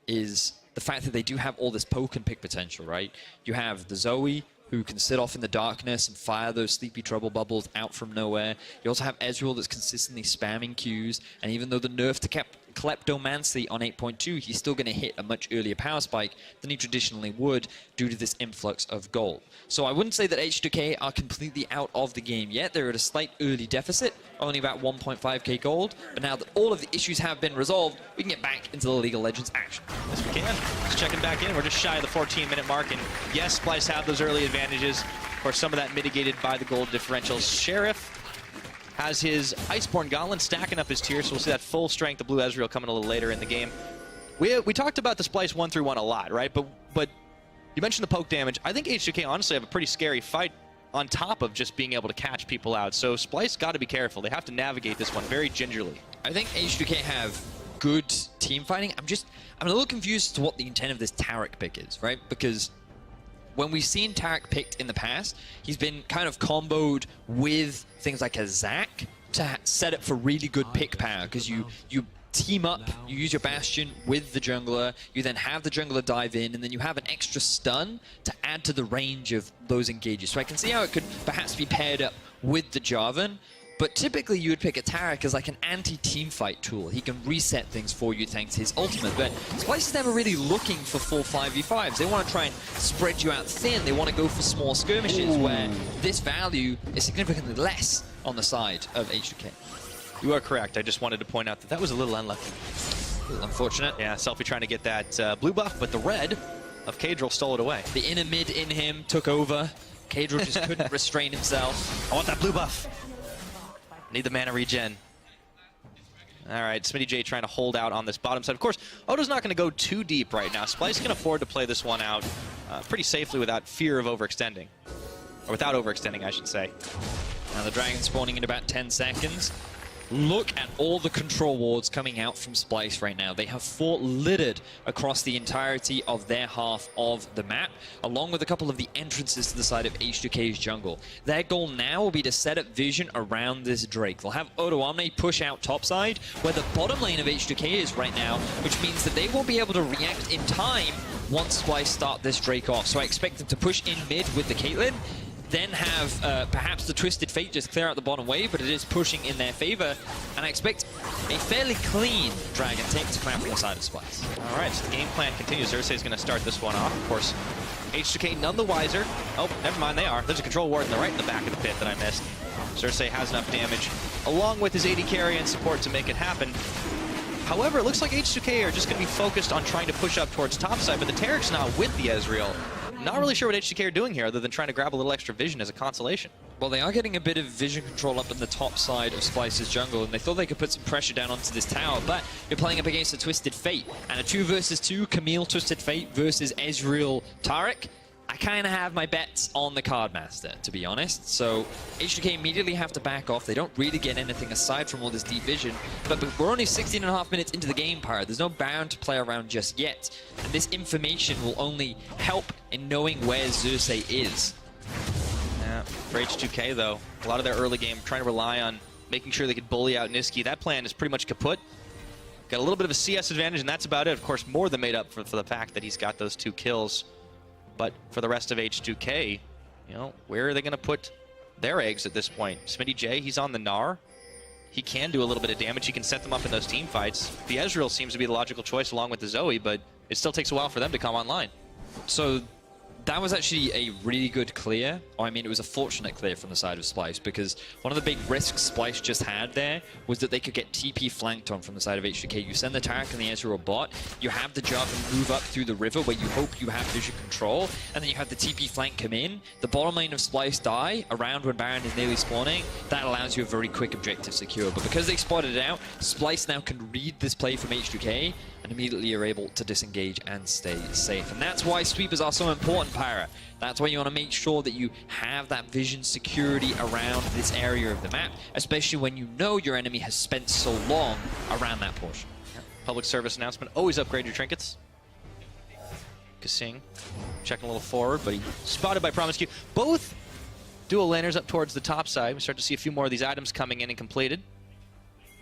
is the fact that they do have all this poke and pick potential, right? You have the Zoe, who can sit off in the darkness and fire those sleepy trouble bubbles out from nowhere. You also have Ezreal that's consistently spamming Qs, and even though the nerf to Kleptomancy on 8.2, he's still going to hit a much earlier power spike than he traditionally would due to this influx of gold. So I wouldn't say that H2K are completely out of the game yet. They're at a slight early deficit, only about 1.5k gold, but now that all of the issues have been resolved, we can get back into the League of Legends action. Yes, we can. Just checking back in. We're just shy of the 14-minute mark, and yes, Splyce have those early advantages. Of course, some of that mitigated by the gold differentials. Sheriff has his Iceborne Gauntlet stacking up his tier, so we'll see that full strength of Blue Ezreal coming a little later in the game. We talked about the Splyce 1-3-1 a lot, right? But you mentioned the poke damage. I think H2K honestly have a pretty scary fight on top of just being able to catch people out. So Splyce got to be careful. They have to navigate this one very gingerly. I think H2K have good team fighting. I'm a little confused as to what the intent of this Taric pick is, right? Because when we've seen Taric picked in the past, he's been kind of comboed with things like a Zac to set up for really good pick power, because you team up, you use your Bastion with the jungler, you then have the jungler dive in, and then you have an extra stun to add to the range of those engages. So I can see how it could perhaps be paired up with the Jarvan, but typically you would pick a Taric as like an anti-team fight tool. He can reset things for you thanks to his ultimate, but Splyce is never really looking for full 5v5s. They want to try and spread you out thin. They want to go for small skirmishes where this value is significantly less on the side of H2K. You are correct. I just wanted to point out that that was a little unlucky. A little unfortunate. Yeah, Selfie trying to get that blue buff, but the red of Kadril stole it away. The inner mid in him took over. Kadril just couldn't restrain himself. I want that blue buff. Need the mana regen. All right, Smitty J trying to hold out on this bottom side. Of course, Odo's not going to go too deep right now. Splyce can afford to play this one out pretty safely without fear of overextending. Or without overextending, I should say. Now the dragon spawning in about 10 seconds. Look at all the control wards coming out from Splyce right now. They have 4 littered across the entirety of their half of the map, along with a couple of the entrances to the side of H2K's jungle. Their goal now will be to set up vision around this Drake. They'll have Odo Omne push out topside, where the bottom lane of H2K is right now, which means that they won't be able to react in time once Splyce start this Drake off. So I expect them to push in mid with the Caitlyn, then have perhaps the Twisted Fate just clear out the bottom wave, but it is pushing in their favor, and I expect a fairly clean Dragon take to come out from the side of Splyce. All right, so the game plan continues. Xerxes is going to start this one off. Of course, H2K none the wiser. Oh, never mind, they are. There's a control ward right in the back of the pit that I missed. Xerxes has enough damage, along with his AD carry and support to make it happen. However, it looks like H2K are just going to be focused on trying to push up towards topside, but the Taric's not with the Ezreal. Not really sure what H2K are doing here, other than trying to grab a little extra vision as a consolation. Well, they are getting a bit of vision control up in the top side of Splyce's jungle, and they thought they could put some pressure down onto this tower, but you're playing up against a Twisted Fate, and a 2 versus 2 Camille Twisted Fate versus Ezreal Taric. I kind of have my bets on the Cardmaster, to be honest. So H2K immediately have to back off. They don't really get anything aside from all this deep vision. But we're only 16.5 minutes into the game, Pirate. There's no Baron to play around just yet. And this information will only help in knowing where Xerxes is. Yeah, for H2K, though, a lot of their early game trying to rely on making sure they could bully out Niski. That plan is pretty much kaput. Got a little bit of a CS advantage, and that's about it. Of course, more than made up for the fact that he's got those 2 kills. But for the rest of H2K, you know, where are they going to put their eggs at this point? Smitty J, he's on the Gnar. He can do a little bit of damage. He can set them up in those team fights. The Ezreal seems to be the logical choice along with the Zoe, but it still takes a while for them to come online. So That was actually a really good clear. I mean, it was a fortunate clear from the side of Splyce, because one of the big risks Splyce just had there was that they could get TP flanked on from the side of H2K. You send the Tarek and the Ezreal bot, you have the Jarvan move up through the river where you hope you have vision control, and then you have the TP flank come in. The bottom lane of Splyce die around when Baron is nearly spawning. That allows you a very quick objective secure. But because they spotted it out, Splyce now can read this play from H2K and immediately are able to disengage and stay safe. And that's why sweepers are so important, Pyra. That's why you want to make sure that you have that vision security around this area of the map, especially when you know your enemy has spent so long around that portion. Public service announcement, always upgrade your trinkets. Kasing checking a little forward, but he spotted by Promiscu. Both dual laners up towards the top side. We start to see a few more of these items coming in and completed.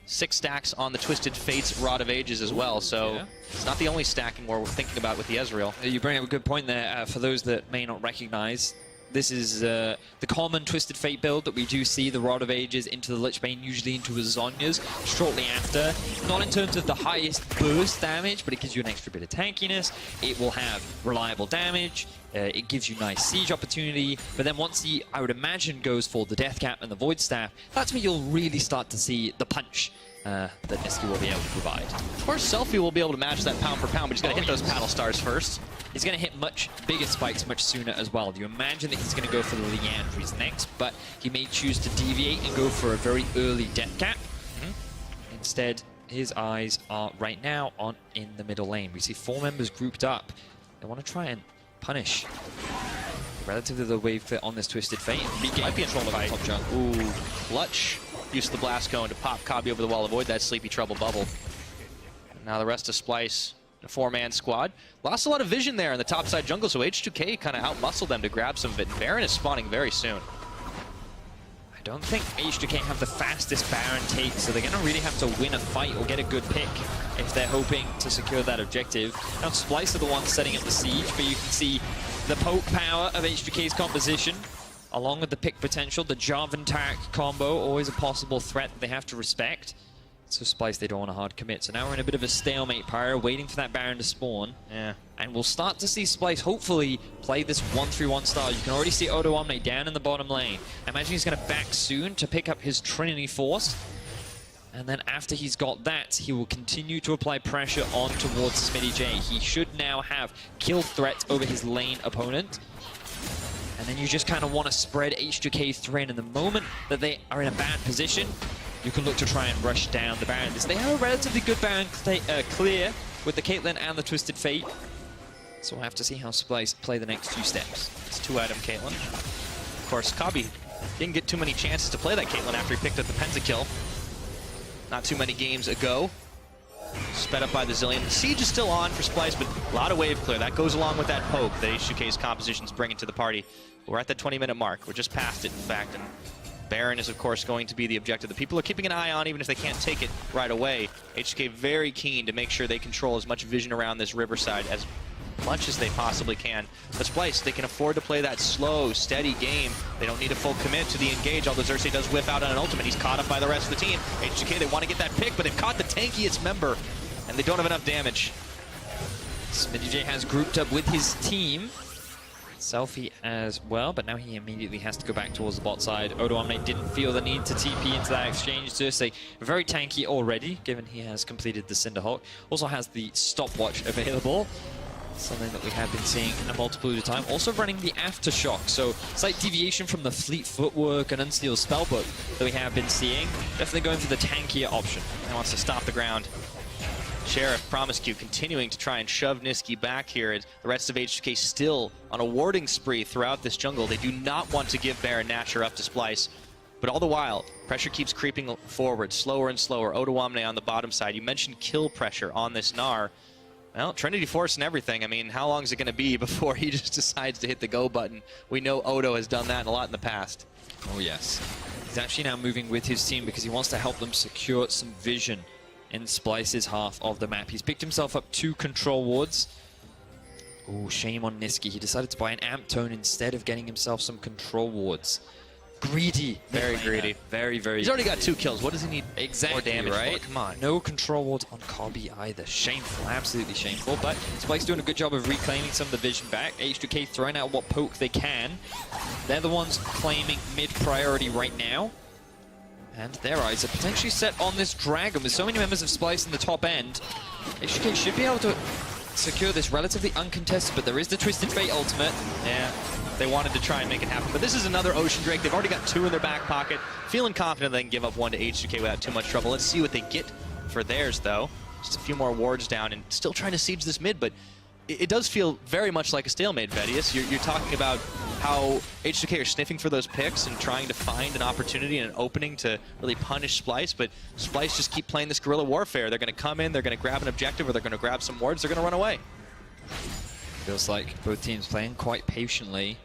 6 stacks on the Twisted Fates Rod of Ages as well, so yeah. It's not the only stacking we're thinking about with the Ezreal. You bring up a good point there. For those that may not recognize, this is the common Twisted Fate build that we do see, the Rod of Ages into the Lich Bane, usually into his Zhonya's shortly after. Not in terms of the highest burst damage, but it gives you an extra bit of tankiness. It will have reliable damage. It gives you nice siege opportunity, but then once he, I would imagine, goes for the Death Cap and the Void Staff, that's where you'll really start to see the punch that Nisqy will be able to provide. Of course, Selfie will be able to match that pound for pound, but he's got to hit those paddle stars first. He's going to hit much bigger spikes much sooner as well. You imagine that he's going to go for the Leandries next, but he may choose to deviate and go for a very early Death Cap. Instead, his eyes are right now on in the middle lane. We see 4 members grouped up. They want to try and punish relatively the wave fit on this Twisted Fate. Might be in control of the top jungle. Ooh, Clutch used the blast cone to pop Kabi over the wall, avoid that Sleepy Trouble bubble. And now the rest of Splyce, a 4-man squad. Lost a lot of vision there in the top side jungle, so H2K kind of outmuscled them to grab some of it. And Baron is spawning very soon. I don't think H2K have the fastest Baron take, so they're going to really have to win a fight or get a good pick if they're hoping to secure that objective. Now Splyce are the ones setting up the siege, but you can see the poke power of H2K's composition, along with the pick potential. The Jarvan Tarek combo, always a possible threat that they have to respect. So Splyce, they don't want a hard commit. So now we're in a bit of a stalemate, Pyra, waiting for that Baron to spawn. Yeah. And we'll start to see Splyce hopefully play this 1-3-1 style. You can already see Odo Omni down in the bottom lane. I imagine he's going to back soon to pick up his Trinity Force. And then after he's got that, he will continue to apply pressure on towards Smitty J. He should now have kill threat over his lane opponent. And then you just kind of want to spread H2K thread. And the moment that they are in a bad position, you can look to try and rush down the Baron. They have a relatively good Baron clear with the Caitlyn and the Twisted Fate. So we'll have to see how Splyce play the next few steps. It's 2-item Caitlyn. Of course, Kabi didn't get too many chances to play that Caitlyn after he picked up the pentakill not too many games ago. Sped up by the Zillion. The siege is still on for Splyce, but a lot of wave clear. That goes along with that poke that H2K's composition's bringing to the party. We're at that 20-minute mark. We're just past it, in fact. And Baron is, of course, going to be the objective that people are keeping an eye on, even if they can't take it right away. H2K very keen to make sure they control as much vision around this riverside as much as they possibly can. But Splyce, they can afford to play that slow, steady game. They don't need a full commit to the engage, although Xerxes does whiff out on an ultimate. He's caught up by the rest of the team. H2K, they want to get that pick, but they've caught the tankiest member, and they don't have enough damage. Smitty J has grouped up with his team. Selfie as well, but now he immediately has to go back towards the bot side. Odo Omni didn't feel the need to TP into that exchange. Xerxes very tanky already, given he has completed the Cinderhawk. Also has the stopwatch available, something that we have been seeing a multitude of time. Also running the Aftershock, so slight deviation from the Fleet Footwork and Unsealed Spellbook that we have been seeing. Definitely going for the tankier option. He wants to stop the ground. Sheriff Promiscu continuing to try and shove Nisqy back here. The rest of H2K still on a warding spree throughout this jungle. They do not want to give Baron Nashor up to Splyce. But all the while, pressure keeps creeping forward, slower and slower. Odo Omni on the bottom side. You mentioned kill pressure on this Gnar. Well, Trinity Force and everything. I mean, how long is it going to be before he just decides to hit the go button? We know Odo has done that a lot in the past. Oh, yes. He's actually now moving with his team because he wants to help them secure some vision in Splyce's half of the map. He's picked himself up 2 control wards. Oh, shame on Nisqy. He decided to buy an amp tone instead of getting himself some control wards. greedy. Very mid laner. greedy. Very, very. He's already got 2 kills. What does he need Exactly, more damage right? for? Come on. No control wards on Kobe either. Shameful, absolutely shameful. But Splyce doing a good job of reclaiming some of the vision back. H2K throwing out what poke they can. They're the ones claiming mid priority right now. And their eyes are potentially set on this dragon with so many members of Splyce in the top end. H2K should be able to secure this relatively uncontested, but there is the Twisted Fate ultimate. Yeah, they wanted to try and make it happen. But this is another Ocean Drake. They've already got 2 in their back pocket. Feeling confident they can give up 1 to H2K without too much trouble. Let's see what they get for theirs, though. Just a few more wards down and still trying to siege this mid, but it does feel very much like a stalemate, Vedius. You're talking about how H2K are sniffing for those picks and trying to find an opportunity and an opening to really punish Splyce, but Splyce just keep playing this guerrilla warfare. They're going to come in, they're going to grab an objective, or they're going to grab some wards, they're going to run away. Feels like both teams playing quite patiently.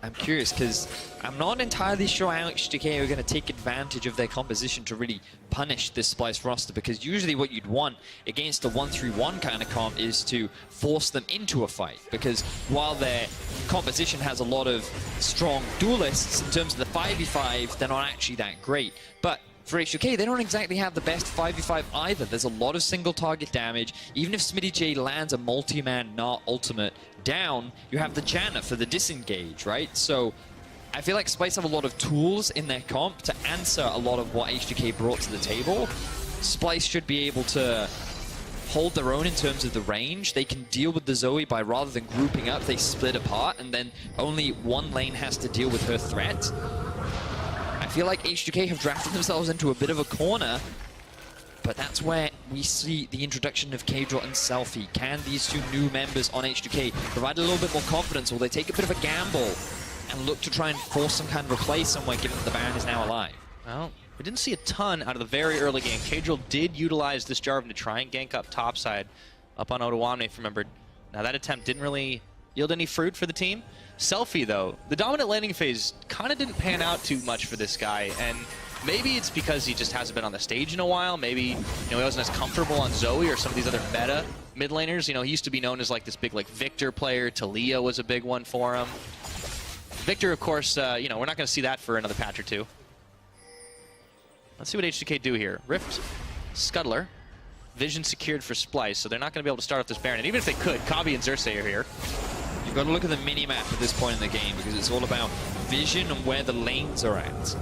I'm curious because I'm not entirely sure how H2K are going to take advantage of their composition to really punish this Splyce roster, because usually what you'd want against a 1-3-1 kind of comp is to force them into a fight, because while their composition has a lot of strong duelists in terms of the 5v5, they're not actually that great. But for H2K, they don't exactly have the best 5v5 either. There's a lot of single target damage. Even if Smitty J lands a multi-man Gnar ultimate down, you have the Janna for the disengage, right? So I feel like Splyce have a lot of tools in their comp to answer a lot of what H2K brought to the table. Splyce should be able to hold their own in terms of the range. They can deal with the Zoe by, rather than grouping up, they split apart, and then only one lane has to deal with her threat. I feel like H2K have drafted themselves into a bit of a corner, but that's where we see the introduction of K-Draw and Selfie. Can these 2 new members on H2K provide a little bit more confidence, or they take a bit of a gamble and look to try and force some kind of a play somewhere, given that the Baron is now alive? Well, we didn't see a ton out of the very early game. K-Drill did utilize this Jarvan to try and gank up topside, up on Odoamne, if remembered. Now that attempt didn't really yield any fruit for the team. Selfie, though, the dominant landing phase kind of didn't pan out too much for this guy, and maybe it's because he just hasn't been on the stage in a while. Maybe, he wasn't as comfortable on Zoe or some of these other meta mid laners. He used to be known as like this big Victor player. Talia was a big one for him. Victor, of course, we're not going to see that for another patch or 2. Let's see what H2K do here. Rift, Scuttler, vision secured for Splyce, so they're not going to be able to start off this Baron. And even if they could, Kabi and Xerxes are here. You've got to look at the mini-map at this point in the game, because it's all about vision and where the lanes are at.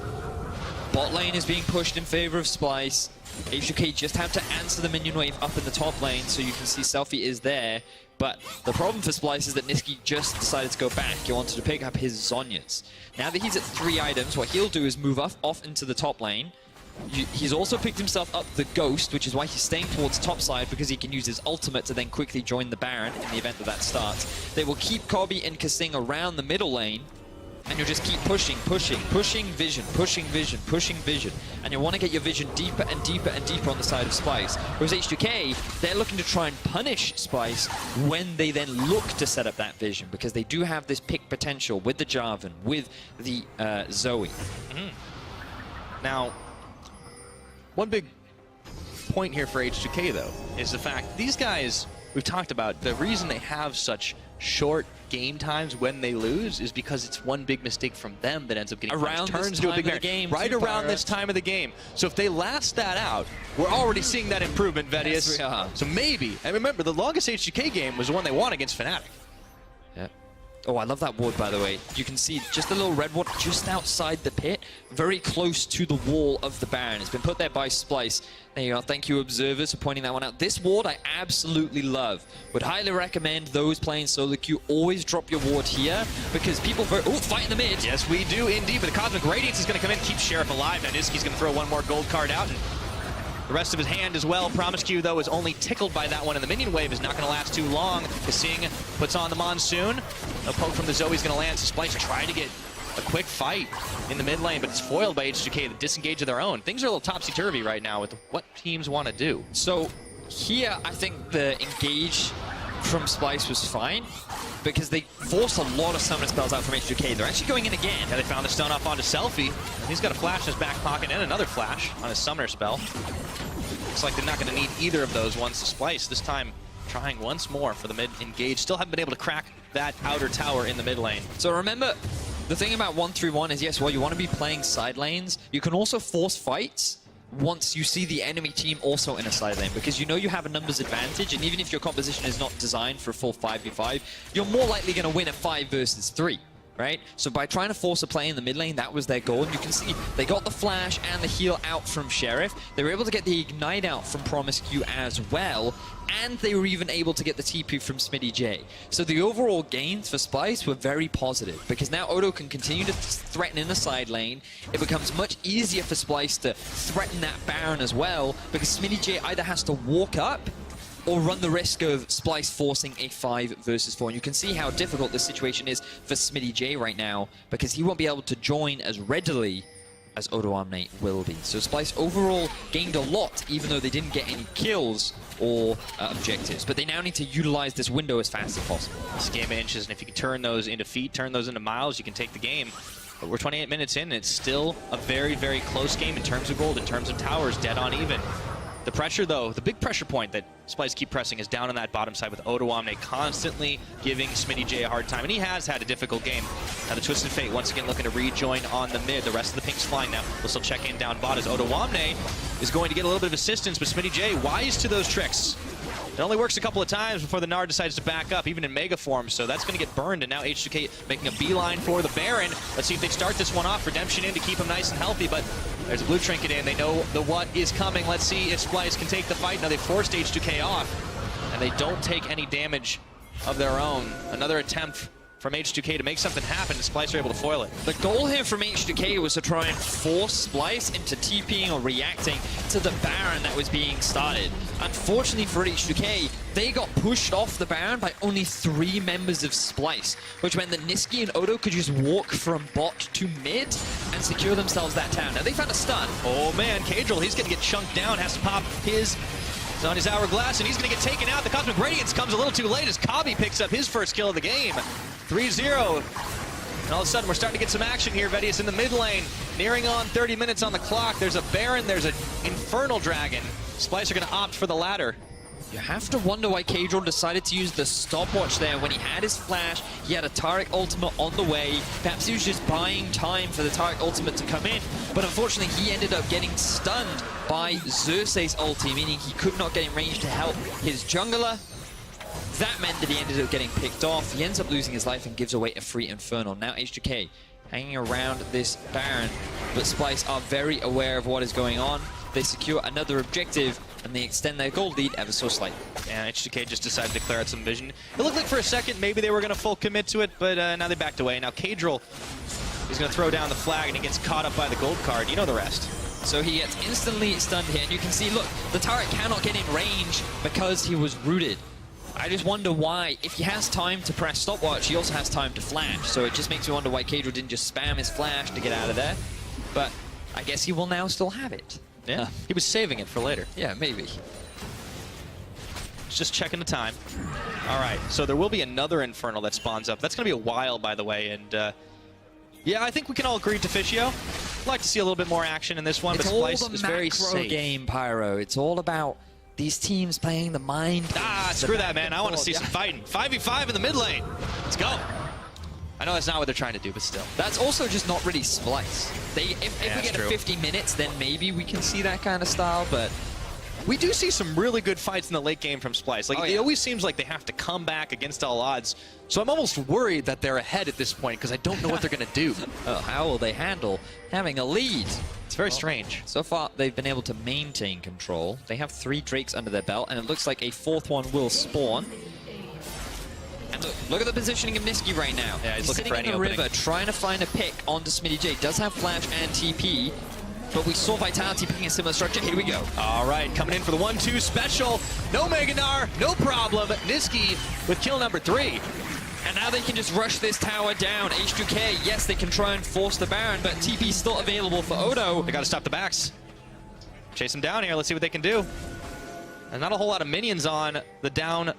Bot lane is being pushed in favor of Splyce. H2K just have to answer the minion wave up in the top lane, so you can see Selfie is there. But the problem for Splyce is that Niski just decided to go back. He wanted to pick up his Zhonya's. Now that he's at 3 items, what he'll do is move off into the top lane. He's also picked himself up the Ghost, which is why he's staying towards top side, because he can use his ultimate to then quickly join the Baron in the event that starts. They will keep Kobe and Kasing around the middle lane, and you'll just keep pushing vision, pushing vision, and you'll want to get your vision deeper and deeper and deeper on the side of Splyce. Whereas H2K, they're looking to try and punish Splyce when they then look to set up that vision, because they do have this pick potential with the Jarvan, with the Zoe. Now, one big point here for H2K, though, is the fact these guys, we've talked about, the reason they have such short game times when they lose is because it's one big mistake from them that ends up getting turns into a big game right around this time of the game. So if they last that out, we're already seeing that improvement, Vedius. Yes, we are. So maybe, and remember, the longest H2K game was the one they won against Fnatic. Yeah. Oh, I love that ward, by the way. You can see just a little red ward just outside the pit, very close to the wall of the Baron. It's been put there by Splyce. There you go. Thank you, observers, for pointing that one out. This ward I absolutely love. Would highly recommend those playing solo queue always drop your ward here, because people fight in the mid. Yes, we do indeed, but the Cosmic Radiance is going to come in, keep Sheriff alive. Now Niski's going to throw one more gold card out, and the rest of his hand as well. Promiscu, though, is only tickled by that one, and the minion wave is not going to last too long. Kasing puts on the Monsoon. A poke from the Zoe's going to land, so Splyce trying to get a quick fight in the mid lane, but it's foiled by H2K, the disengage of their own. Things are a little topsy-turvy right now with what teams want to do. So here, I think the engage from Splyce was fine, because they forced a lot of summon spells out from H2K. They're actually going in again. Yeah, they found the stun off onto Selfie. He's got a flash in his back pocket and another flash on his summoner spell. Looks like they're not going to need either of those once to Splyce. This time trying once more for the mid engage. Still haven't been able to crack that outer tower in the mid lane. So remember, The thing about 1-3-1 is, yes, while you want to be playing side lanes, you can also force fights once you see the enemy team also in a side lane, because you know you have a numbers advantage, and even if your composition is not designed for a full 5v5, you're more likely going to win a 5 versus 3. Right? So by trying to force a play in the mid lane, that was their goal. And you can see they got the flash and the heal out from Sheriff. They were able to get the ignite out from Promiscu as well. And they were even able to get the TP from Smitty J. So the overall gains for Splyce were very positive, because now Odo can continue to threaten in the side lane. It becomes much easier for Splyce to threaten that Baron as well, because Smitty J either has to walk up or run the risk of Splyce forcing a 5 versus 4. And you can see how difficult this situation is for Smitty J right now, because he won't be able to join as readily as Odo Omni will be. So Splyce overall gained a lot, even though they didn't get any kills or objectives. But they now need to utilize this window as fast as possible. This game of inches, and if you can turn those into feet, turn those into miles, you can take the game. But we're 28 minutes in, and it's still a very, very close game in terms of gold, in terms of towers, dead on even. The pressure, though, the big pressure point that Splyce keep pressing is down on that bottom side with Odo Omni constantly giving Smitty J a hard time. And he has had a difficult game. Now the Twisted Fate once again looking to rejoin on the mid. The rest of the Pink's flying now. We'll still check in down bot as Odo Omni is going to get a little bit of assistance, but Smitty J wise to those tricks. It only works a couple of times before the Nard decides to back up, even in Mega form, so that's going to get burned, and now H2K making a beeline for the Baron. Let's see if they start this one off. Redemption in to keep him nice and healthy, but there's a blue trinket in. They know the what is coming. Let's see if Splyce can take the fight. Now they forced H2K off, and they don't take any damage of their own. Another attempt from H2K to make something happen, and Splyce are able to foil it. The goal here from H2K was to try and force Splyce into TPing or reacting to the Baron that was being started. Unfortunately for H2K, they got pushed off the Baron by only 3 members of Splyce, which meant that Niski and Odo could just walk from bot to mid and secure themselves that town. Now they found a stun. Oh man, Cadril, he's going to get chunked down, has to pop his... He's on his hourglass, and he's going to get taken out. The Cosmic Radiance comes a little too late as Kabi picks up his first kill of the game. 3-0. And all of a sudden, we're starting to get some action here. Vedius in the mid lane, nearing on 30 minutes on the clock. There's a Baron, there's an Infernal Dragon. Splyce are going to opt for the latter. You have to wonder why Cadril decided to use the stopwatch there when he had his flash. He had a Taric ultimate on the way. Perhaps he was just buying time for the Taric ultimate to come in. But unfortunately, he ended up getting stunned by Xerxes' ulti, meaning he could not get in range to help his jungler. That meant that he ended up getting picked off. He ends up losing his life and gives away a free Infernal. Now H2K hanging around this Baron, but Splyce are very aware of what is going on. They secure another objective, and they extend their gold lead ever so slightly. And H2K just decided to clear out some vision. It looked like for a second maybe they were going to full commit to it, but now they backed away. Now Cadril is going to throw down the flag, and he gets caught up by the gold card. You know the rest. So he gets instantly stunned here, and you can see, look, the Taric cannot get in range because he was rooted. I just wonder why. If he has time to press stopwatch, he also has time to flash. So it just makes me wonder why Cadril didn't just spam his flash to get out of there. But I guess he will now still have it. Yeah, he was saving it for later. Yeah, maybe. Just checking the time. All right, so there will be another Infernal that spawns up. That's going to be a while, by the way, and yeah, I think we can all agree to Fishio. I'd like to see a little bit more action in this one, It's but all Splyce the is very macro safe. game, Pyro. It's all about these teams playing the mind. Screw that, man. I want to see some fighting. 5v5 in the mid lane. Let's go. I know that's not what they're trying to do, but still. That's also just not really Splyce. If we get true. 50 minutes, then maybe we can see that kind of style, but We do see some really good fights in the late game from Splyce. Like, yeah. It always seems like they have to come back against all odds. So I'm almost worried that they're ahead at this point because I don't know what they're going to do. Oh, how will they handle having a lead? It's very strange. So far, they've been able to maintain control. They have 3 Drakes under their belt, and it looks like a 4th one will spawn. And look at the positioning of Niski right now. Yeah, he's looking for any sitting in the opening. river, trying to find a pick onto Smitty J. Does have Flash and TP, but we saw Vitality picking a similar structure. Here we go. All right, coming in for the 1-2 special. No Meganar, no problem. Niski with kill number 3. And now they can just rush this tower down. H2K, yes, they can try and force the Baron, but TP's still available for Odo. They got to stop the backs. Chase them down here. Let's see what they can do. And not a whole lot of minions on the down,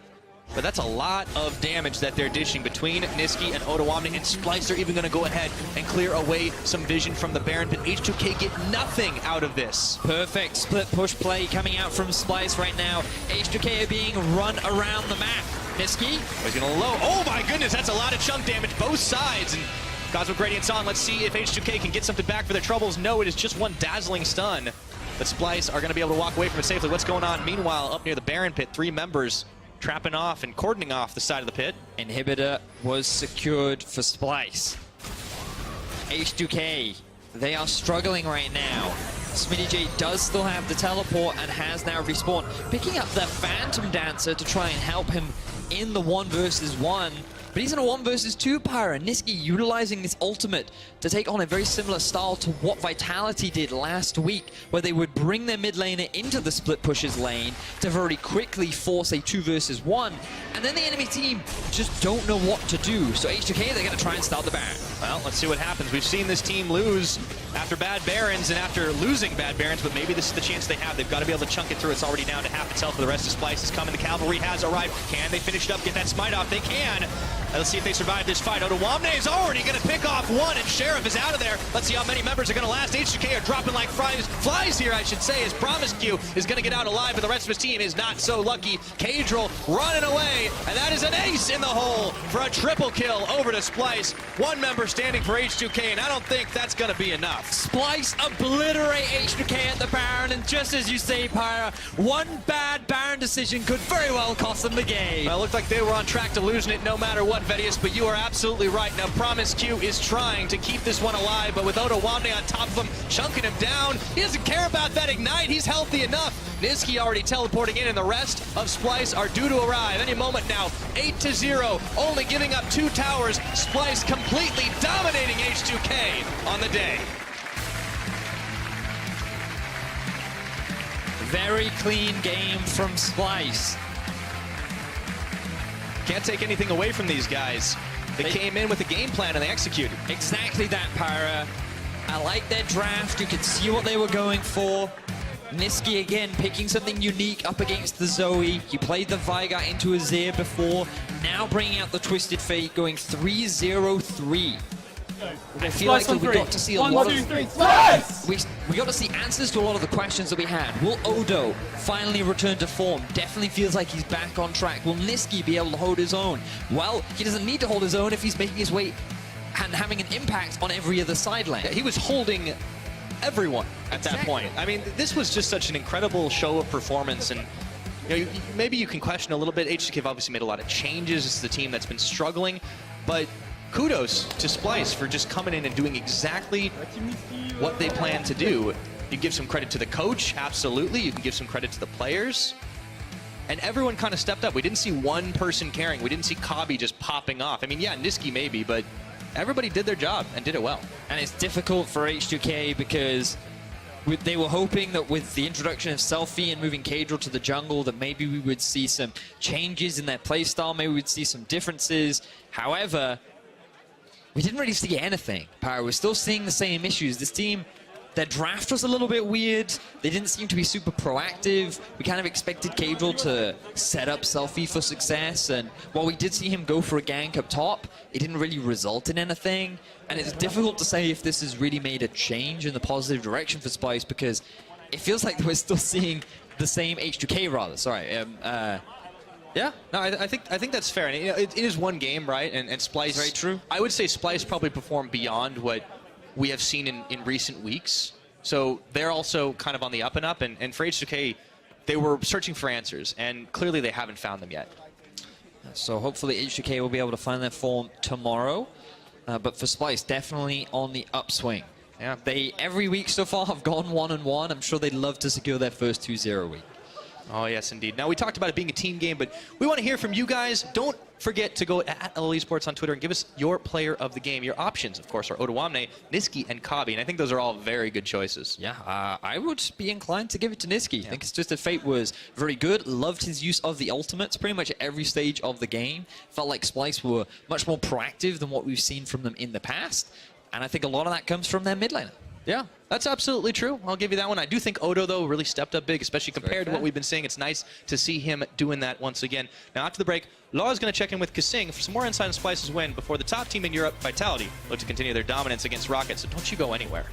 but that's a lot of damage that they're dishing between Niski and Odo Omni, and Splyce are even going to go ahead and clear away some vision from the Baron, but H2K get nothing out of this. Perfect split push play coming out from Splyce right now. H2K are being run around the map. Niski. He's going to low. Oh my goodness, that's a lot of chunk damage both sides. And Cosmic Radiance on. Let's see if H2K can get something back for their troubles. No, it is just one dazzling stun. But Splyce are going to be able to walk away from it safely. What's going on? Meanwhile, up near the Baron pit, 3 members trapping off and cordoning off the side of the pit. Inhibitor was secured for Splyce. H2K, they are struggling right now. Smitty J does still have the teleport and has now respawned, picking up the Phantom Dancer to try and help him in the 1 versus 1. But he's in a 1 versus 2 Pyra. Niski utilizing this ultimate to take on a very similar style to what Vitality did last week, where they would bring their mid laner into the split pushes lane to very quickly force a 2 versus 1. And then the enemy team just don't know what to do. So H2K, they're going to try and start the Baron. Well, let's see what happens. We've seen this team lose after bad Barons and after losing bad Barons, but maybe this is the chance they have. They've got to be able to chunk it through. It's already down to half its health for the rest of Splyce is coming. The cavalry has arrived. Can they finish it up, get that smite off? They can. Let's see if they survive this fight. Odoamne is already going to pick off 1, and Sheriff is out of there. Let's see how many members are going to last. H2K are dropping like flies here, I should say, as Promise Q is going to get out alive, but the rest of his team is not so lucky. Cadril running away, and that is an ace in the hole for a triple kill over to Splyce. 1 member standing for H2K, and I don't think that's going to be enough. Splyce obliterate H2K at the Baron, and just as you say, Pyra, 1 bad Baron decision could very well cost them the game. Well, it looked like they were on track to losing it no matter what, Vedius, but you are absolutely right. Now, Promise Q is trying to keep this one alive, but with Odoamne on top of him, chunking him down, he doesn't care about that ignite. He's healthy enough. Niski already teleporting in, and the rest of Splyce are due to arrive any moment now. 8-0, only giving up 2 towers. Splyce completely dominating H2K on the day. Very clean game from Splyce. Can't take anything away from these guys. They came in with a game plan and they executed. Exactly that, Pyra. I like their draft. You could see what they were going for. Niski again picking something unique up against the Zoe. He played the Veigar into Azir before. Now bringing out the Twisted Fate, going 3-0-3. I feel like we got to see a lot of... We got to see answers to a lot of the questions that we had. Will Odo finally return to form? Definitely feels like he's back on track. Will Niski be able to hold his own? Well, he doesn't need to hold his own if he's making his way and having an impact on every other side lane. Yeah, he was holding everyone at that point. I mean, this was just such an incredible show of performance, and you know, maybe you can question a little bit. H2K have obviously made a lot of changes. This is the team that's been struggling, but kudos to Splyce for just coming in and doing exactly what they plan to do. You give some credit to the coach, absolutely. You can give some credit to the players. And everyone kind of stepped up. We didn't see one person caring. We didn't see Kabi just popping off. I mean, yeah, Niski maybe, but everybody did their job and did it well. And it's difficult for H2K because they were hoping that with the introduction of Selfie and moving Cadril to the jungle, that maybe we would see some changes in their playstyle, maybe we'd see some differences. However, we didn't really see anything. Pyra, we're still seeing the same issues. This team, their draft was a little bit weird. They didn't seem to be super proactive. We kind of expected Cadril to set up Selfie for success, and while we did see him go for a gank up top, it didn't really result in anything. And it's difficult to say if this has really made a change in the positive direction for Splyce, because it feels like we're still seeing the same H2K rather. Sorry. Yeah, no, I think that's fair. And it is one game, right? And Splyce, very true. I would say Splyce probably performed beyond what we have seen in recent weeks. So they're also kind of on the up and up. And for H2K, they were searching for answers, and clearly they haven't found them yet. So hopefully H2K will be able to find their form tomorrow. But for Splyce, definitely on the upswing. Yeah. They, every week so far, have gone 1-1. I'm sure they'd love to secure their first 2-0 week. Oh, yes, indeed. Now, we talked about it being a team game, but we want to hear from you guys. Don't forget to go at LL Esports on Twitter and give us your player of the game. Your options, of course, are Odoamne, Niski, and Kabi, and I think those are all very good choices. Yeah, I would be inclined to give it to Niski. I think it's just that Fate was very good, loved his use of the ultimates pretty much at every stage of the game. Felt like Splyce were much more proactive than what we've seen from them in the past, and I think a lot of that comes from their mid laner. Yeah, that's absolutely true. I'll give you that one. I do think Odo, though, really stepped up big, especially compared to what we've been seeing. It's nice to see him doing that once again. Now, after the break, Laura's going to check in with Kasing for some more insight on Splyce's win before the top team in Europe, Vitality, look to continue their dominance against Rocket, so don't you go anywhere.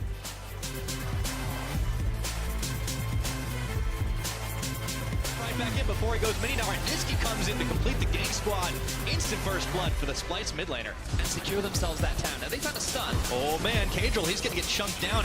back in before he goes mini. Now Niski comes in to complete the gang squad. Instant first blood for the Splyce mid laner. And secure themselves that town. Now they found a stun. Oh man, Cadril, he's going to get chunked down.